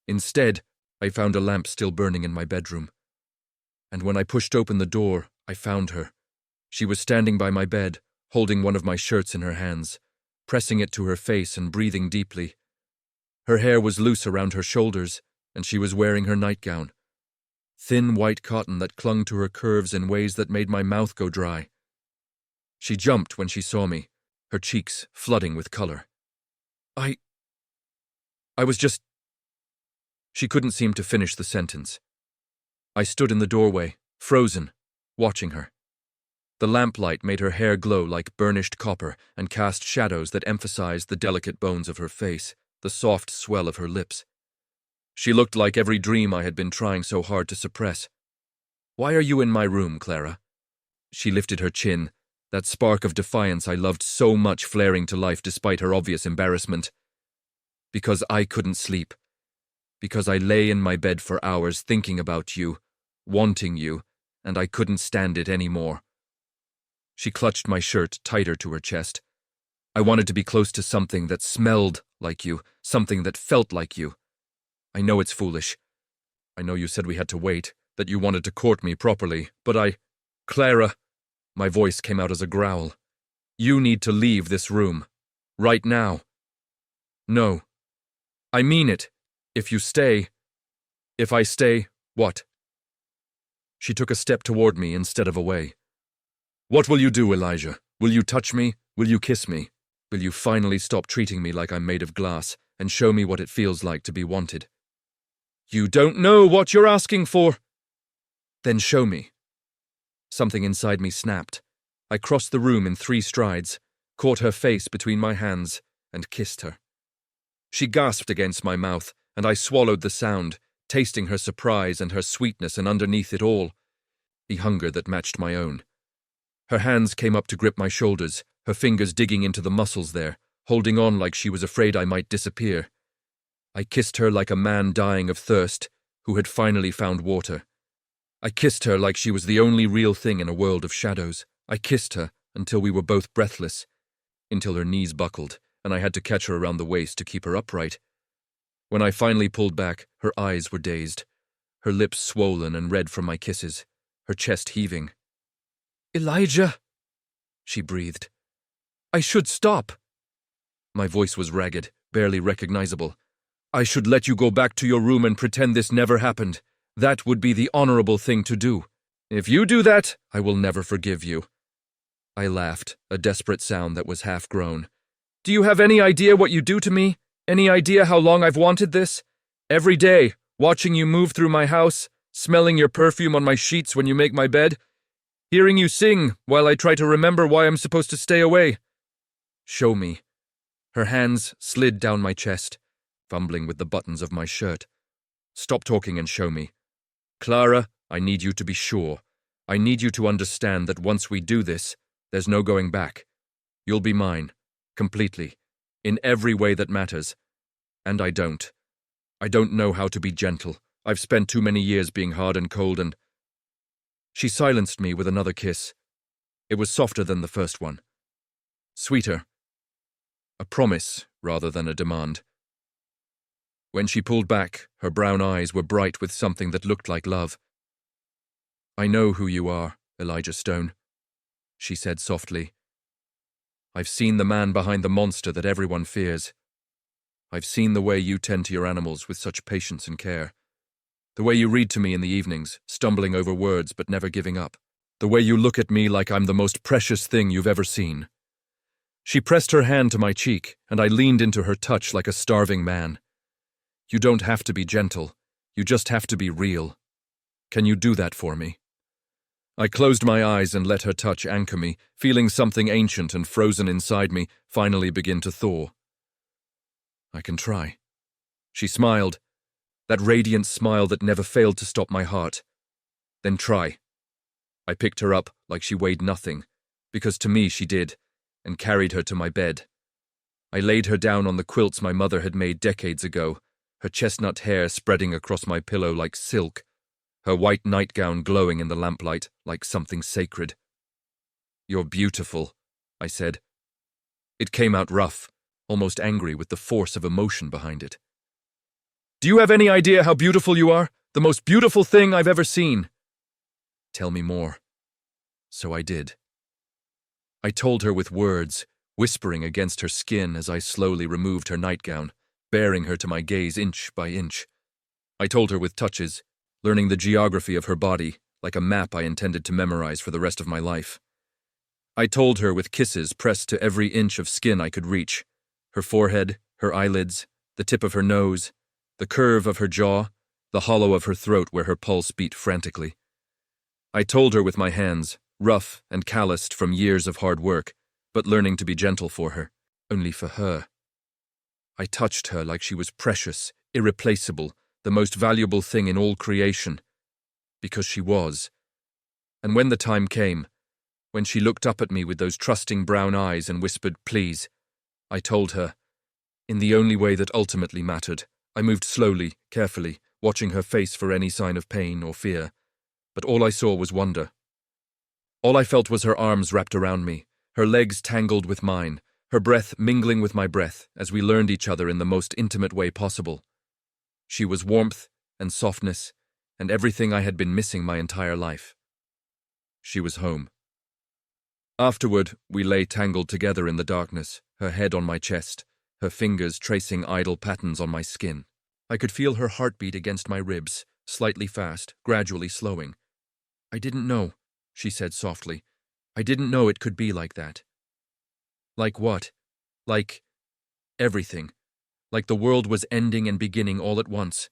Instead, I found a lamp still burning in my bedroom. And when I pushed open the door, I found her. She was standing by my bed, holding one of my shirts in her hands, pressing it to her face and breathing deeply. Her hair was loose around her shoulders, and she was wearing her nightgown. Thin white cotton that clung to her curves in ways that made my mouth go dry. She jumped when she saw me, her cheeks flooding with color. I was just... She couldn't seem to finish the sentence. I stood in the doorway, frozen, watching her. The lamplight made her hair glow like burnished copper and cast shadows that emphasized the delicate bones of her face, the soft swell of her lips. She looked like every dream I had been trying so hard to suppress. "Why are you in my room, Clara?" She lifted her chin, that spark of defiance I loved so much flaring to life despite her obvious embarrassment. "Because I couldn't sleep. Because I lay in my bed for hours thinking about you, wanting you, and I couldn't stand it anymore." She clutched my shirt tighter to her chest. "I wanted to be close to something that smelled like you, something that felt like you. I know it's foolish. I know you said we had to wait, that you wanted to court me properly, but Clara," my voice came out as a growl, "you need to leave this room. Right now." "No. I mean it. If I stay, what?" She took a step toward me instead of away. "What will you do, Elijah? Will you touch me? Will you kiss me? Will you finally stop treating me like I'm made of glass and show me what it feels like to be wanted?" "You don't know what you're asking for." "Then show me." Something inside me snapped. I crossed the room in 3 strides, caught her face between my hands, and kissed her. She gasped against my mouth, and I swallowed the sound, tasting her surprise and her sweetness, and underneath it all, the hunger that matched my own. Her hands came up to grip my shoulders, her fingers digging into the muscles there, holding on like she was afraid I might disappear. I kissed her like a man dying of thirst, who had finally found water. I kissed her like she was the only real thing in a world of shadows. I kissed her until we were both breathless, until her knees buckled, and I had to catch her around the waist to keep her upright. When I finally pulled back, her eyes were dazed, her lips swollen and red from my kisses, her chest heaving. "Elijah," she breathed. "I should stop." My voice was ragged, barely recognizable. "I should let you go back to your room and pretend this never happened. That would be the honorable thing to do. If you do that, I will never forgive you." I laughed, a desperate sound that was half-grown. "Do you have any idea what you do to me? Any idea how long I've wanted this? Every day, watching you move through my house, smelling your perfume on my sheets when you make my bed, hearing you sing while I try to remember why I'm supposed to stay away. Show me." Her hands slid down my chest, fumbling with the buttons of my shirt. "Stop talking and show me. Clara, I need you to be sure. I need you to understand that once we do this, there's no going back. You'll be mine, completely, in every way that matters. And I don't know how to be gentle. I've spent too many years being hard and cold and..." She silenced me with another kiss. It was softer than the first one. Sweeter. A promise rather than a demand. When she pulled back, her brown eyes were bright with something that looked like love. "I know who you are, Elijah Stone," she said softly. I've seen the man behind the monster that everyone fears. I've seen the way you tend to your animals with such patience and care. The way you read to me in the evenings, stumbling over words but never giving up. The way you look at me like I'm the most precious thing you've ever seen. She pressed her hand to my cheek, and I leaned into her touch like a starving man. You don't have to be gentle. You just have to be real. Can you do that for me? I closed my eyes and let her touch anchor me, feeling something ancient and frozen inside me finally begin to thaw. I can try. She smiled, that radiant smile that never failed to stop my heart. Then try. I picked her up like she weighed nothing, because to me she did, and carried her to my bed. I laid her down on the quilts my mother had made decades ago, her chestnut hair spreading across my pillow like silk, her white nightgown glowing in the lamplight like something sacred. You're beautiful, I said. It came out rough, almost angry with the force of emotion behind it. Do you have any idea how beautiful you are? The most beautiful thing I've ever seen. Tell me more. So I did. I told her with words, whispering against her skin as I slowly removed her nightgown, bearing her to my gaze inch by inch. I told her with touches, learning the geography of her body, like a map I intended to memorize for the rest of my life. I told her with kisses pressed to every inch of skin I could reach, her forehead, her eyelids, the tip of her nose, the curve of her jaw, the hollow of her throat where her pulse beat frantically. I told her with my hands, rough and calloused from years of hard work, but learning to be gentle for her, only for her. I touched her like she was precious, irreplaceable, the most valuable thing in all creation, because she was. And when the time came, when she looked up at me with those trusting brown eyes and whispered, "Please," I told her, in the only way that ultimately mattered. I moved slowly, carefully, watching her face for any sign of pain or fear, but all I saw was wonder. All I felt was her arms wrapped around me, her legs tangled with mine, her breath mingling with my breath as we learned each other in the most intimate way possible. She was warmth and softness and everything I had been missing my entire life. She was home. Afterward, we lay tangled together in the darkness, her head on my chest, her fingers tracing idle patterns on my skin. I could feel her heartbeat against my ribs, slightly fast, gradually slowing. I didn't know, she said softly. I didn't know it could be like that. Like what? Like everything. Like the world was ending and beginning all at once.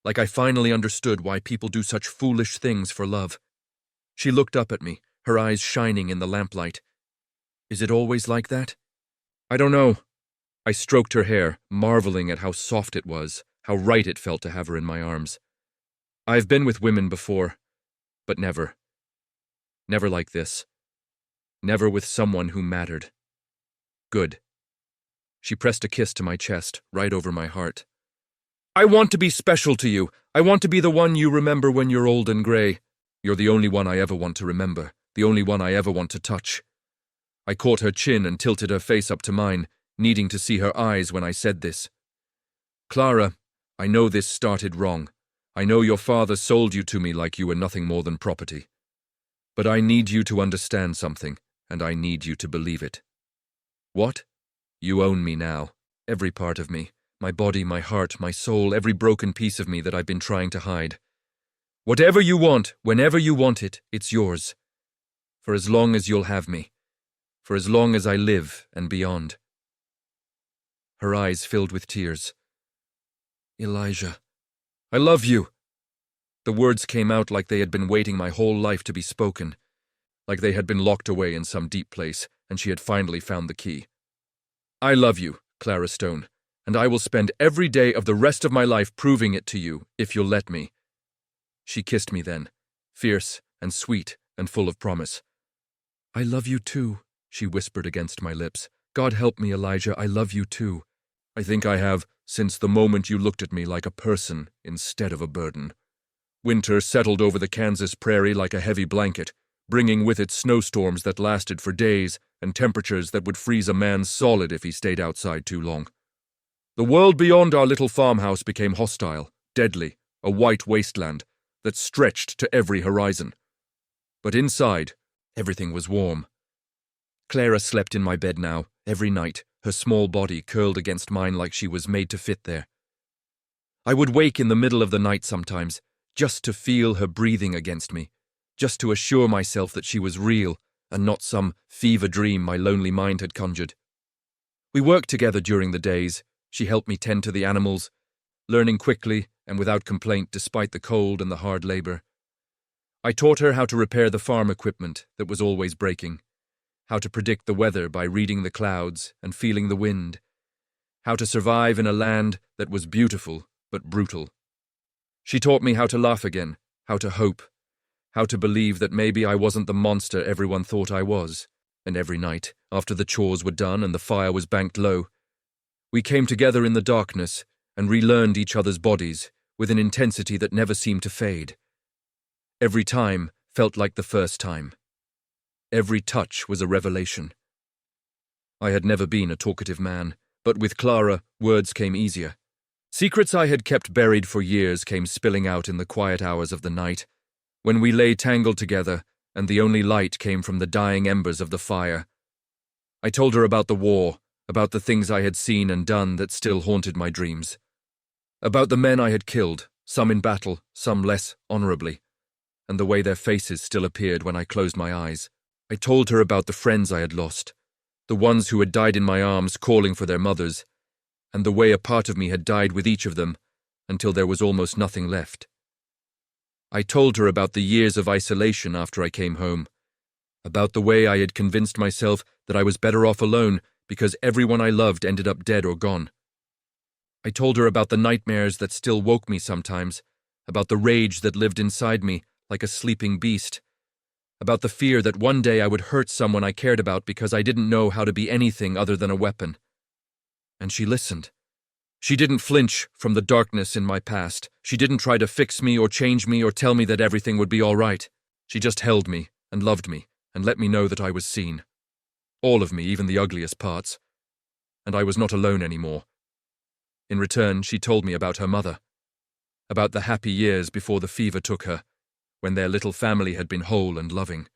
Like I finally understood why people do such foolish things for love. She looked up at me, her eyes shining in the lamplight. Is it always like that? I don't know. I stroked her hair, marveling at how soft it was, how right it felt to have her in my arms. I've been with women before, but never. Never like this. Never with someone who mattered. Good. She pressed a kiss to my chest, right over my heart. I want to be special to you. I want to be the one you remember when you're old and gray. You're the only one I ever want to remember, the only one I ever want to touch. I caught her chin and tilted her face up to mine, needing to see her eyes when I said this. Clara, I know this started wrong. I know your father sold you to me like you were nothing more than property. But I need you to understand something, and I need you to believe it. What? You own me now, every part of me, my body, my heart, my soul, every broken piece of me that I've been trying to hide. Whatever you want, whenever you want it, it's yours. For as long as you'll have me. For as long as I live and beyond. Her eyes filled with tears. Elijah, I love you. The words came out like they had been waiting my whole life to be spoken, like they had been locked away in some deep place, and she had finally found the key. I love you, Clara Stone, and I will spend every day of the rest of my life proving it to you, if you'll let me. She kissed me then, fierce and sweet and full of promise. I love you too, she whispered against my lips. God help me, Elijah, I love you too. I think I have, since the moment you looked at me like a person instead of a burden. Winter settled over the Kansas prairie like a heavy blanket, bringing with it snowstorms that lasted for days and temperatures that would freeze a man solid if he stayed outside too long. The world beyond our little farmhouse became hostile, deadly, a white wasteland that stretched to every horizon. But inside, everything was warm. Clara slept in my bed now, every night, her small body curled against mine like she was made to fit there. I would wake in the middle of the night sometimes, just to feel her breathing against me, just to assure myself that she was real and not some fever dream my lonely mind had conjured. We worked together during the days. She helped me tend to the animals, learning quickly and without complaint despite the cold and the hard labor. I taught her how to repair the farm equipment that was always breaking, how to predict the weather by reading the clouds and feeling the wind, how to survive in a land that was beautiful but brutal. She taught me how to laugh again, how to hope, how to believe that maybe I wasn't the monster everyone thought I was. And every night, after the chores were done and the fire was banked low, we came together in the darkness and relearned each other's bodies with an intensity that never seemed to fade. Every time felt like the first time. Every touch was a revelation. I had never been a talkative man, but with Clara, words came easier. Secrets I had kept buried for years came spilling out in the quiet hours of the night, when we lay tangled together and the only light came from the dying embers of the fire. I told her about the war, about the things I had seen and done that still haunted my dreams, about the men I had killed, some in battle, some less honorably, and the way their faces still appeared when I closed my eyes. I told her about the friends I had lost, the ones who had died in my arms calling for their mothers, and the way a part of me had died with each of them until there was almost nothing left. I told her about the years of isolation after I came home, about the way I had convinced myself that I was better off alone because everyone I loved ended up dead or gone. I told her about the nightmares that still woke me sometimes, about the rage that lived inside me like a sleeping beast, about the fear that one day I would hurt someone I cared about because I didn't know how to be anything other than a weapon. And she listened. She didn't flinch from the darkness in my past. She didn't try to fix me or change me or tell me that everything would be all right. She just held me and loved me and let me know that I was seen. All of me, even the ugliest parts. And I was not alone anymore. In return, she told me about her mother, about the happy years before the fever took her, when their little family had been whole and loving.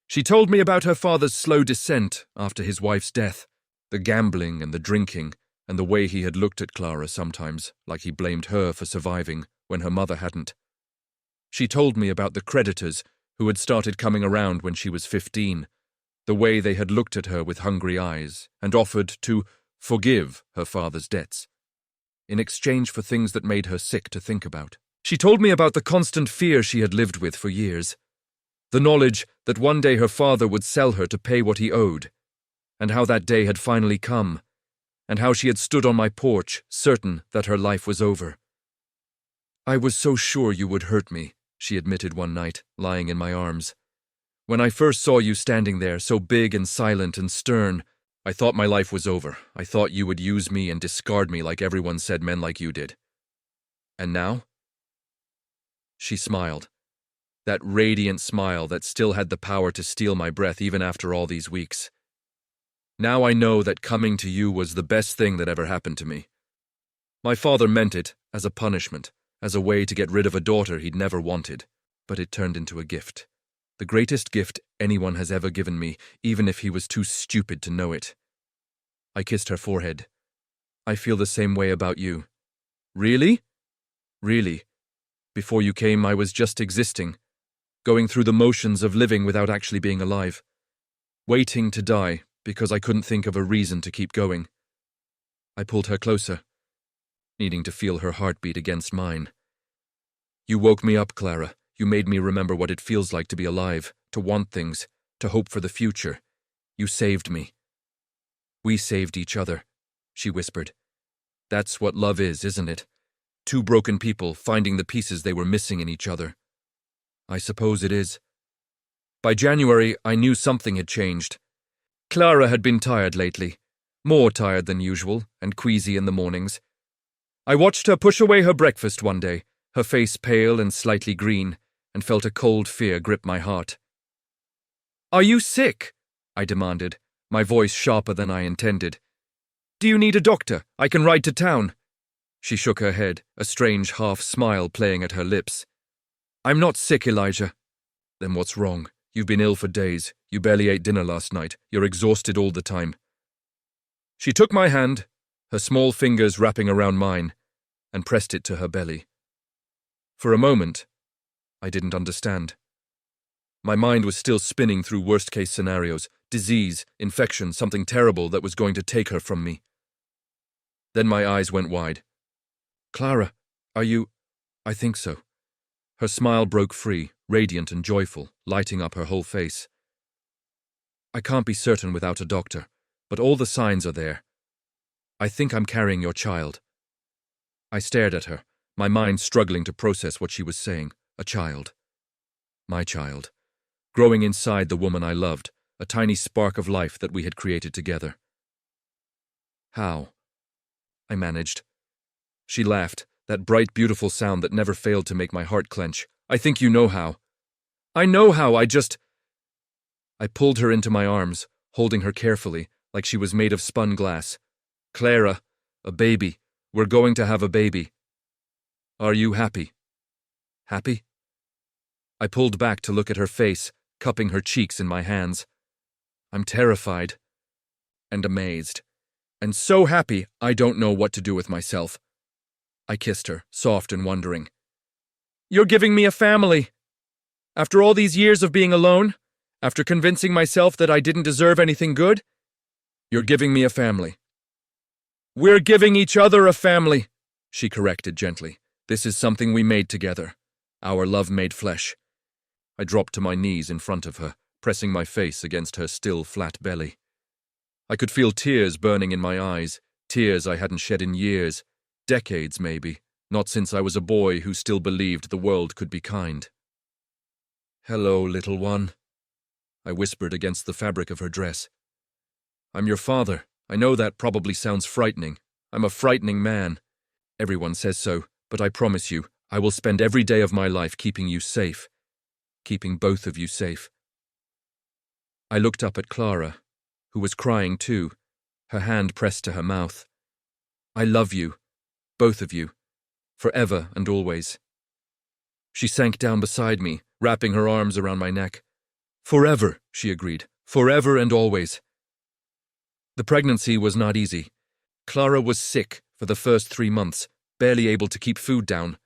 She told me about her father's slow descent after his wife's death, the gambling and the drinking, and the way he had looked at Clara sometimes, like he blamed her for surviving when her mother hadn't. She told me about the creditors who had started coming around when she was 15, the way they had looked at her with hungry eyes and offered to forgive her father's debts, in exchange for things that made her sick to think about. She told me about the constant fear she had lived with for years, the knowledge that one day her father would sell her to pay what he owed, and how that day had finally come, and how she had stood on my porch, certain that her life was over. "I was so sure you would hurt me," she admitted one night, lying in my arms. "When I first saw you standing there, so big and silent and stern, I thought my life was over. I thought you would use me and discard me like everyone said men like you did. And now?" She smiled, that radiant smile that still had the power to steal my breath even after all these weeks. "Now I know that coming to you was the best thing that ever happened to me. My father meant it as a punishment, as a way to get rid of a daughter he'd never wanted, but it turned into a gift. The greatest gift anyone has ever given me, even if he was too stupid to know it." I kissed her forehead. "I feel the same way about you." "Really?" "Really. Before you came, I was just existing, going through the motions of living without actually being alive, waiting to die because I couldn't think of a reason to keep going." I pulled her closer, needing to feel her heartbeat against mine. "You woke me up, Clara. You made me remember what it feels like to be alive, to want things, to hope for the future. You saved me." "We saved each other," she whispered. "That's what love is, isn't it? Two broken people finding the pieces they were missing in each other." "I suppose it is." By January, I knew something had changed. Clara had been tired lately, more tired than usual, and queasy in the mornings. I watched her push away her breakfast one day, her face pale and slightly green, and felt a cold fear grip my heart. "Are you sick?" I demanded, my voice sharper than I intended. "Do you need a doctor? I can ride to town." She shook her head, a strange half-smile playing at her lips. "I'm not sick, Elijah." "Then what's wrong? You've been ill for days. You barely ate dinner last night. You're exhausted all the time. She took my hand, her small fingers wrapping around mine, and pressed it to her belly. For a moment, I didn't understand. My mind was still spinning through worst-case scenarios, disease, infection, something terrible that was going to take her from me. Then my eyes went wide. Clara, are you... I think so. Her smile broke free, radiant and joyful, lighting up her whole face. I can't be certain without a doctor, but all the signs are there. I think I'm carrying your child. I stared at her, my mind struggling to process what she was saying. A child. My child. Growing inside the woman I loved, a tiny spark of life that we had created together. How? I managed. She laughed, that bright, beautiful sound that never failed to make my heart clench. I think you know how. I know how, I pulled her into my arms, holding her carefully, like she was made of spun glass. Clara, a baby. We're going to have a baby. Are you happy? Happy? I pulled back to look at her face, cupping her cheeks in my hands. I'm terrified. And amazed. And so happy I don't know what to do with myself. I kissed her, soft and wondering. You're giving me a family. After all these years of being alone, after convincing myself that I didn't deserve anything good, you're giving me a family. We're giving each other a family, she corrected gently. This is something we made together, our love made flesh. I dropped to my knees in front of her, pressing my face against her still flat belly. I could feel tears burning in my eyes, tears I hadn't shed in years, decades maybe, not since I was a boy who still believed the world could be kind. Hello, little one, I whispered against the fabric of her dress. I'm your father. I know that probably sounds frightening. I'm a frightening man. Everyone says so, but I promise you, I will spend every day of my life keeping you safe. Keeping both of you safe. I looked up at Clara, who was crying too, her hand pressed to her mouth. I love you, both of you, forever and always. She sank down beside me, wrapping her arms around my neck. Forever, she agreed, forever and always. The pregnancy was not easy. Clara was sick for the first 3 months, barely able to keep food down.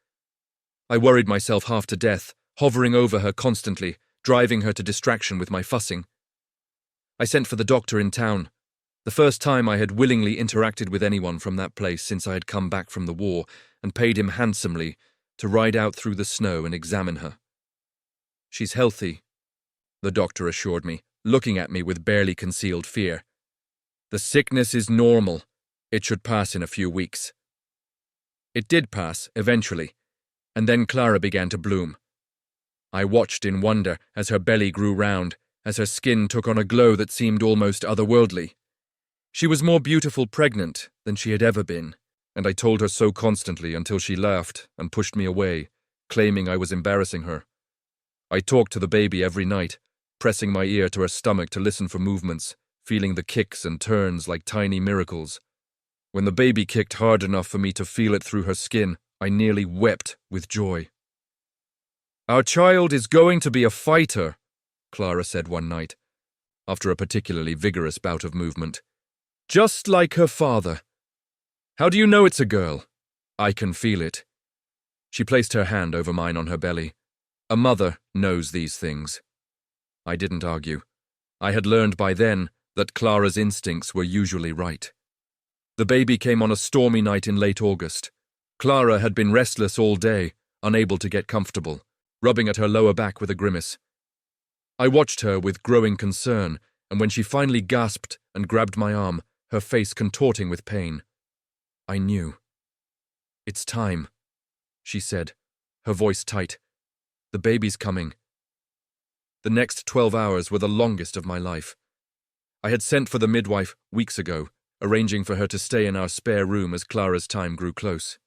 I worried myself half to death, hovering over her constantly, driving her to distraction with my fussing. I sent for the doctor in town, the first time I had willingly interacted with anyone from that place since I had come back from the war, and paid him handsomely to ride out through the snow and examine her. She's healthy, the doctor assured me, looking at me with barely concealed fear. The sickness is normal. It should pass in a few weeks. It did pass, eventually, and then Clara began to bloom. I watched in wonder as her belly grew round, as her skin took on a glow that seemed almost otherworldly. She was more beautiful pregnant than she had ever been, and I told her so constantly until she laughed and pushed me away, claiming I was embarrassing her. I talked to the baby every night, pressing my ear to her stomach to listen for movements, feeling the kicks and turns like tiny miracles. When the baby kicked hard enough for me to feel it through her skin, I nearly wept with joy. Our child is going to be a fighter, Clara said one night, after a particularly vigorous bout of movement. Just like her father. How do you know it's a girl? I can feel it. She placed her hand over mine on her belly. A mother knows these things. I didn't argue. I had learned by then that Clara's instincts were usually right. The baby came on a stormy night in late August. Clara had been restless all day, unable to get comfortable, rubbing at her lower back with a grimace. I watched her with growing concern, and when she finally gasped and grabbed my arm, her face contorting with pain, I knew. It's time, she said, her voice tight. The baby's coming. The next 12 hours were the longest of my life. I had sent for the midwife weeks ago, arranging for her to stay in our spare room as Clara's time grew close.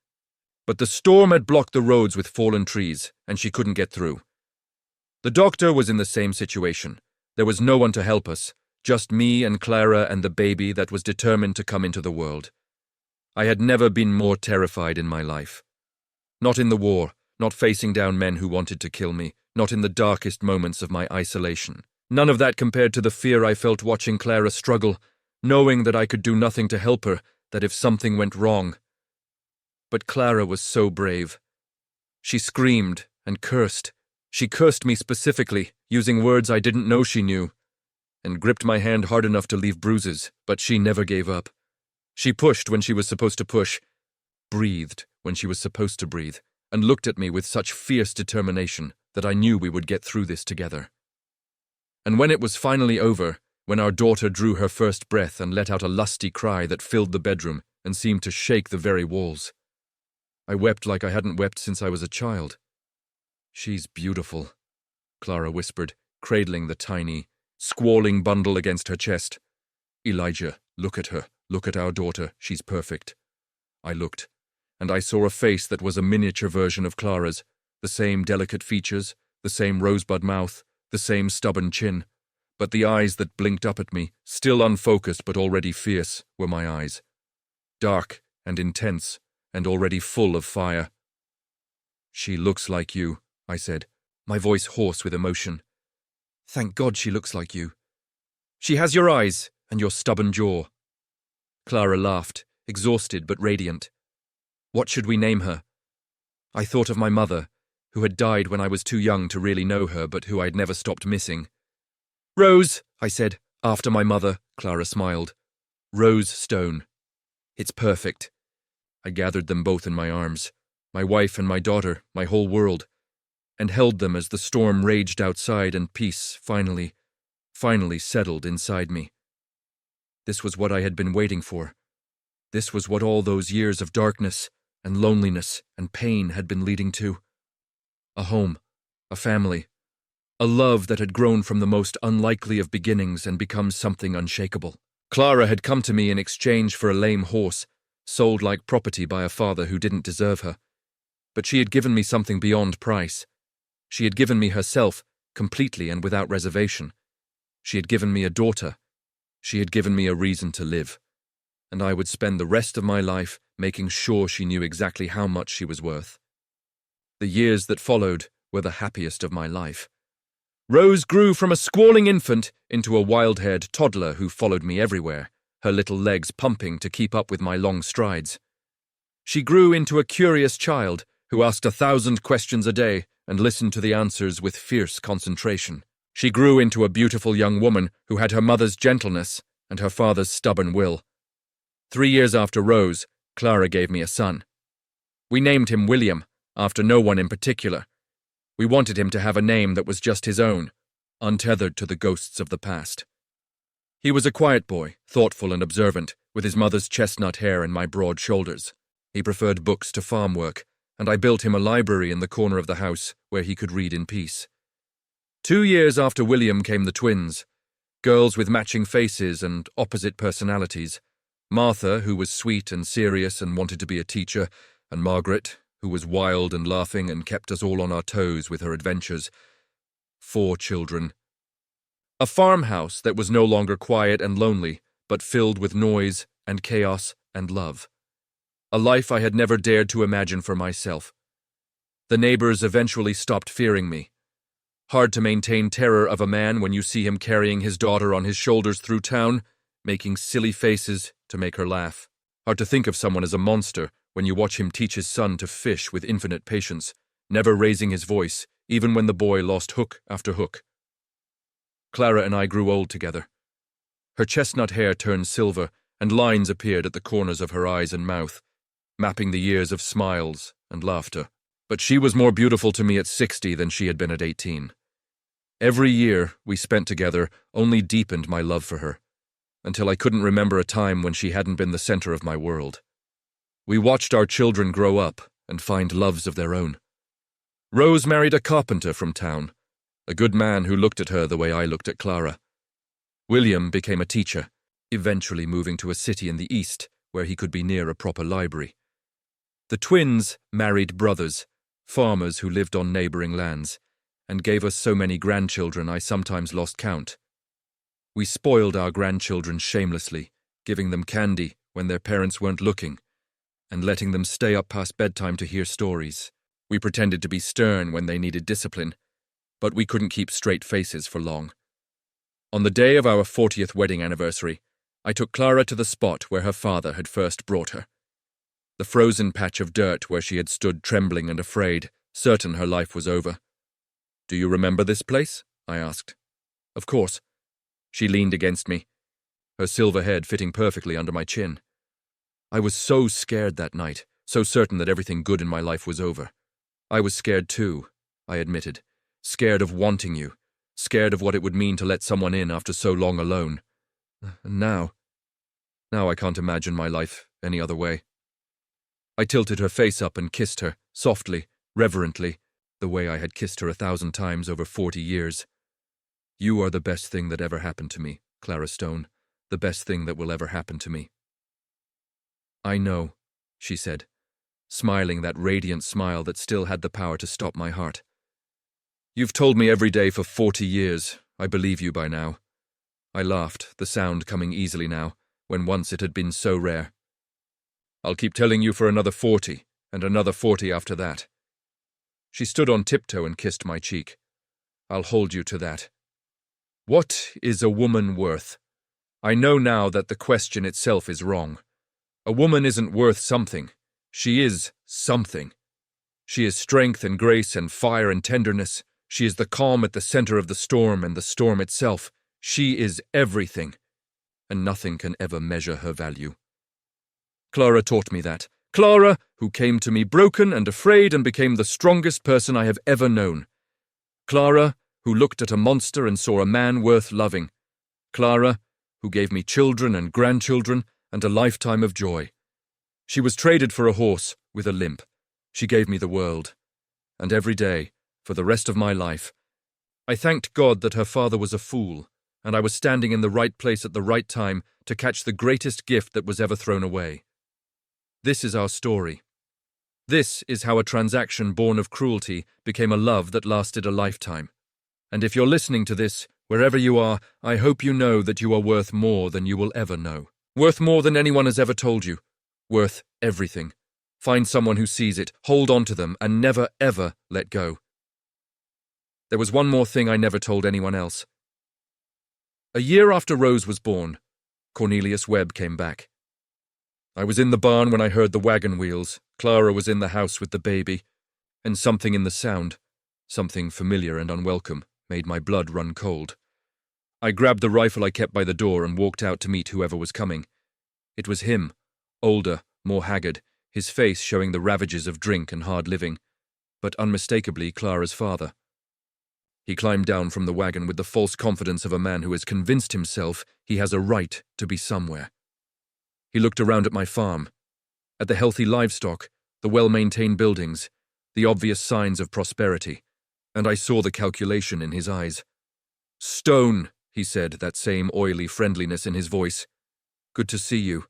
But the storm had blocked the roads with fallen trees, and she couldn't get through. The doctor was in the same situation. There was no one to help us, just me and Clara and the baby that was determined to come into the world. I had never been more terrified in my life. Not in the war, not facing down men who wanted to kill me, not in the darkest moments of my isolation. None of that compared to the fear I felt watching Clara struggle, knowing that I could do nothing to help her, that if something went wrong. But Clara was so brave. She screamed and cursed. She cursed me specifically, using words I didn't know she knew, and gripped my hand hard enough to leave bruises, but she never gave up. She pushed when she was supposed to push, breathed when she was supposed to breathe, and looked at me with such fierce determination that I knew we would get through this together. And when it was finally over, when our daughter drew her first breath and let out a lusty cry that filled the bedroom and seemed to shake the very walls, I wept like I hadn't wept since I was a child. "She's beautiful," Clara whispered, cradling the tiny, squalling bundle against her chest. "Elijah, look at her. Look at our daughter. She's perfect." I looked, and I saw a face that was a miniature version of Clara's, the same delicate features, the same rosebud mouth, the same stubborn chin, but the eyes that blinked up at me, still unfocused but already fierce, were my eyes. Dark and intense, and already full of fire. "She looks like you," I said, my voice hoarse with emotion. "Thank God she looks like you. She has your eyes and your stubborn jaw." Clara laughed, exhausted but radiant. "What should we name her?" I thought of my mother, who had died when I was too young to really know her, but who I had never stopped missing. "Rose," I said, after my mother. Clara smiled. "Rose Stone. It's perfect." I gathered them both in my arms, my wife and my daughter, my whole world, and held them as the storm raged outside and peace finally settled inside me. This was what I had been waiting for. This was what all those years of darkness and loneliness and pain had been leading to. A home, a family, a love that had grown from the most unlikely of beginnings and become something unshakable. Clara had come to me in exchange for a lame horse, sold like property by a father who didn't deserve her. But she had given me something beyond price. She had given me herself, completely and without reservation. She had given me a daughter. She had given me a reason to live. And I would spend the rest of my life making sure she knew exactly how much she was worth. The years that followed were the happiest of my life. Rose grew from a squalling infant into a wild-haired toddler who followed me everywhere, her little legs pumping to keep up with my long strides. She grew into a curious child who asked 1,000 questions a day and listened to the answers with fierce concentration. She grew into a beautiful young woman who had her mother's gentleness and her father's stubborn will. 3 years after Rose, Clara gave me a son. We named him William, after no one in particular. We wanted him to have a name that was just his own, untethered to the ghosts of the past. He was a quiet boy, thoughtful and observant, with his mother's chestnut hair and my broad shoulders. He preferred books to farm work, and I built him a library in the corner of the house where he could read in peace. 2 years after William came the twins, girls with matching faces and opposite personalities. Martha, who was sweet and serious and wanted to be a teacher, and Margaret, who was wild and laughing and kept us all on our toes with her adventures. 4 children. A farmhouse that was no longer quiet and lonely, but filled with noise and chaos and love. A life I had never dared to imagine for myself. The neighbors eventually stopped fearing me. Hard to maintain terror of a man when you see him carrying his daughter on his shoulders through town, making silly faces to make her laugh. Hard to think of someone as a monster when you watch him teach his son to fish with infinite patience, never raising his voice, even when the boy lost hook after hook. Clara and I grew old together. Her chestnut hair turned silver, and lines appeared at the corners of her eyes and mouth, mapping the years of smiles and laughter. But she was more beautiful to me at 60 than she had been at 18. Every year we spent together only deepened my love for her, until I couldn't remember a time when she hadn't been the center of my world. We watched our children grow up and find loves of their own. Rose married a carpenter from town, a good man who looked at her the way I looked at Clara. William became a teacher, eventually moving to a city in the east where he could be near a proper library. The twins married brothers, farmers who lived on neighboring lands, and gave us so many grandchildren I sometimes lost count. We spoiled our grandchildren shamelessly, giving them candy when their parents weren't looking, and letting them stay up past bedtime to hear stories. We pretended to be stern when they needed discipline, but we couldn't keep straight faces for long. On the day of our 40th wedding anniversary, I took Clara to the spot where her father had first brought her. The frozen patch of dirt where she had stood trembling and afraid, certain her life was over. "Do you remember this place?" I asked. "Of course." She leaned against me, her silver head fitting perfectly under my chin. I was so scared that night, so certain that everything good in my life was over. I was scared too, I admitted. Scared of wanting you. Scared of what it would mean to let someone in after so long alone. And now I can't imagine my life any other way. I tilted her face up and kissed her, softly, reverently, the way I had kissed her 1,000 times over 40 years. "You are the best thing that ever happened to me, Clara Stone, the best thing that will ever happen to me." "I know," she said, smiling that radiant smile that still had the power to stop my heart. "You've told me every day for 40 years. I believe you by now." I laughed, the sound coming easily now, when once it had been so rare. "I'll keep telling you for another 40, and another 40 after that." She stood on tiptoe and kissed my cheek. "I'll hold you to that." What is a woman worth? I know now that the question itself is wrong. A woman isn't worth something. She is something. She is strength and grace and fire and tenderness. She is the calm at the center of the storm and the storm itself. She is everything, and nothing can ever measure her value. Clara taught me that. Clara, who came to me broken and afraid and became the strongest person I have ever known. Clara, who looked at a monster and saw a man worth loving. Clara, who gave me children and grandchildren and a lifetime of joy. She was traded for a horse with a limp. She gave me the world. And every day, for the rest of my life, I thanked God that her father was a fool, and I was standing in the right place at the right time to catch the greatest gift that was ever thrown away. This is our story. This is how a transaction born of cruelty became a love that lasted a lifetime. And if you're listening to this, wherever you are, I hope you know that you are worth more than you will ever know. Worth more than anyone has ever told you. Worth everything. Find someone who sees it, hold on to them, and never, ever let go. There was one more thing I never told anyone else. A year after Rose was born, Cornelius Webb came back. I was in the barn when I heard the wagon wheels. Clara was in the house with the baby, and something in the sound, something familiar and unwelcome, made my blood run cold. I grabbed the rifle I kept by the door and walked out to meet whoever was coming. It was him, older, more haggard, his face showing the ravages of drink and hard living, but unmistakably Clara's father. He climbed down from the wagon with the false confidence of a man who has convinced himself he has a right to be somewhere. He looked around at my farm, at the healthy livestock, the well-maintained buildings, the obvious signs of prosperity, and I saw the calculation in his eyes. "Stone," he said, that same oily friendliness in his voice. "Good to see you.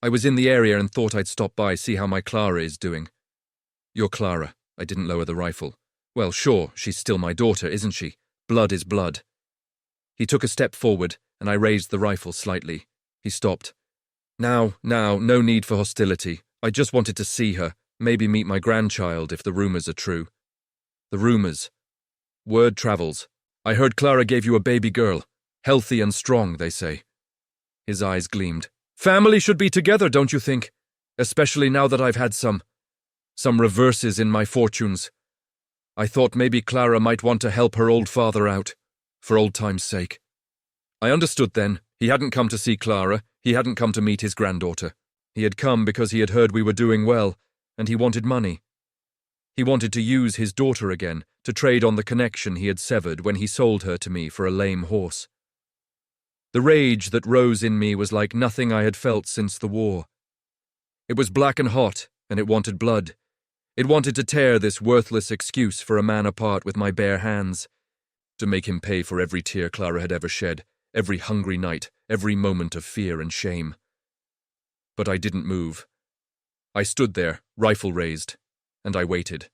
I was in the area and thought I'd stop by, see how my Clara is doing." "You're Clara." I didn't lower the rifle. "Well, sure, she's still my daughter, isn't she? Blood is blood." He took a step forward, and I raised the rifle slightly. He stopped. Now, no need for hostility. I just wanted to see her, maybe meet my grandchild if the rumors are true." "The rumors." "Word travels. I heard Clara gave you a baby girl. Healthy and strong, they say." His eyes gleamed. "Family should be together, don't you think? Especially now that I've had some reverses in my fortunes. I thought maybe Clara might want to help her old father out, for old time's sake." I understood then. He hadn't come to see Clara. He hadn't come to meet his granddaughter. He had come because he had heard we were doing well, and he wanted money. He wanted to use his daughter again, to trade on the connection he had severed when he sold her to me for a lame horse. The rage that rose in me was like nothing I had felt since the war. It was black and hot, and it wanted blood. It wanted to tear this worthless excuse for a man apart with my bare hands, to make him pay for every tear Clara had ever shed, every hungry night, every moment of fear and shame. But I didn't move. I stood there, rifle raised, and I waited.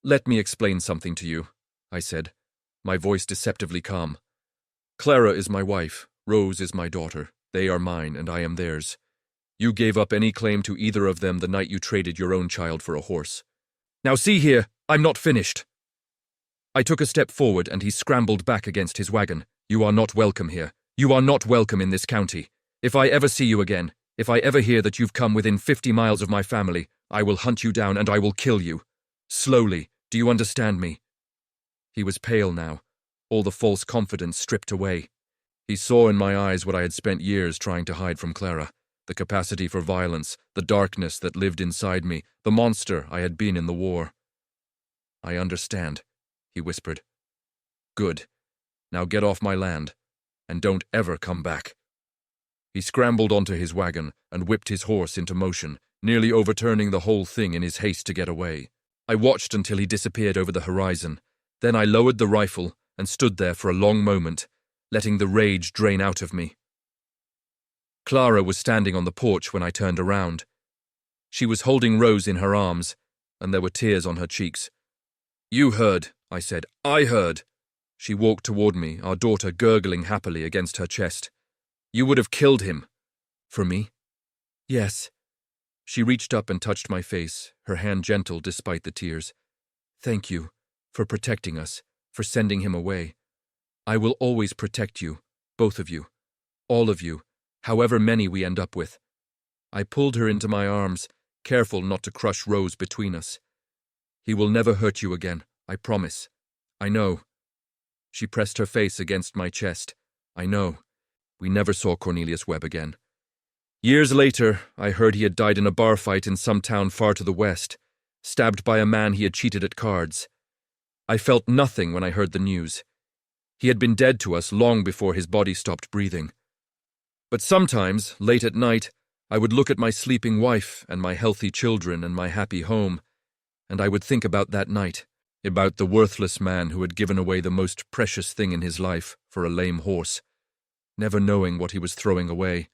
"Let me explain something to you," I said, my voice deceptively calm. "Clara is my wife, Rose is my daughter. They are mine, and I am theirs. You gave up any claim to either of them the night you traded your own child for a horse. Now see here, I'm not finished." I took a step forward and he scrambled back against his wagon. "You are not welcome here. You are not welcome in this county. If I ever see you again, if I ever hear that you've come within 50 miles of my family, I will hunt you down and I will kill you. Slowly, do you understand me?" He was pale now, all the false confidence stripped away. He saw in my eyes what I had spent years trying to hide from Clara, the capacity for violence, the darkness that lived inside me, the monster I had been in the war. "I understand," he whispered. "Good. Now get off my land, and don't ever come back." He scrambled onto his wagon and whipped his horse into motion, nearly overturning the whole thing in his haste to get away. I watched until he disappeared over the horizon. Then I lowered the rifle and stood there for a long moment, letting the rage drain out of me. Clara was standing on the porch when I turned around. She was holding Rose in her arms, and there were tears on her cheeks. "You heard," I said. "I heard." She walked toward me, our daughter gurgling happily against her chest. "You would have killed him." "For me?" "Yes." She reached up and touched my face, her hand gentle despite the tears. "Thank you for protecting us, for sending him away. I will always protect you, both of you, all of you, however many we end up with." I pulled her into my arms, careful not to crush Rose between us. "He will never hurt you again, I promise. I know." She pressed her face against my chest. "I know." We never saw Cornelius Webb again. Years later, I heard he had died in a bar fight in some town far to the west, stabbed by a man he had cheated at cards. I felt nothing when I heard the news. He had been dead to us long before his body stopped breathing. But sometimes, late at night, I would look at my sleeping wife and my healthy children and my happy home, and I would think about that night, about the worthless man who had given away the most precious thing in his life for a lame horse, never knowing what he was throwing away.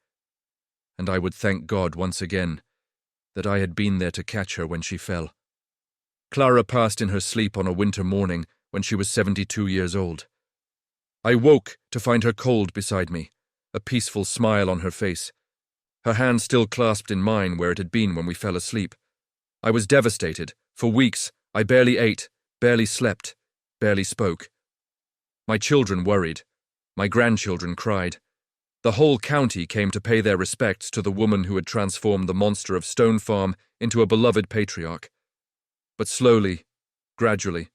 And I would thank God once again that I had been there to catch her when she fell. Clara passed in her sleep on a winter morning when she was 72 years old. I woke to find her cold beside me, a peaceful smile on her face, her hand still clasped in mine where it had been when we fell asleep. I was devastated. For weeks, I barely ate, barely slept, barely spoke. My children worried. My grandchildren cried. The whole county came to pay their respects to the woman who had transformed the monster of Stone Farm into a beloved patriarch. But slowly, gradually,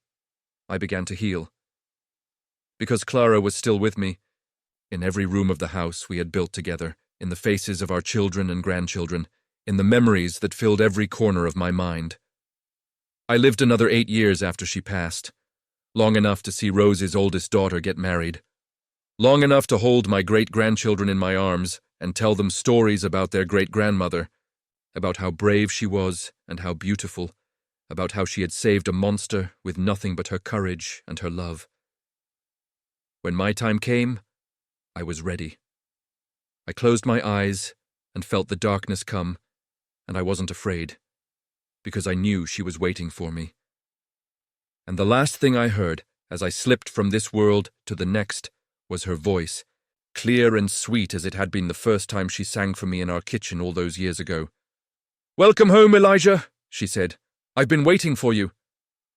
I began to heal. Because Clara was still with me, in every room of the house we had built together, in the faces of our children and grandchildren, in the memories that filled every corner of my mind. I lived another 8 years after she passed, long enough to see Rose's oldest daughter get married, long enough to hold my great-grandchildren in my arms and tell them stories about their great-grandmother, about how brave she was and how beautiful, about how she had saved a monster with nothing but her courage and her love. When my time came, I was ready. I closed my eyes and felt the darkness come, and I wasn't afraid, because I knew she was waiting for me. And the last thing I heard, as I slipped from this world to the next, was her voice, clear and sweet as it had been the first time she sang for me in our kitchen all those years ago. "Welcome home, Elijah," she said. "I've been waiting for you."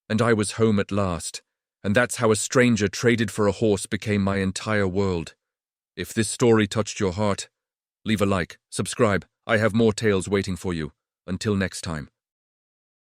And I was home at last, and that's how a stranger traded for a horse became my entire world. If this story touched your heart, leave a like, subscribe. I have more tales waiting for you. Until next time.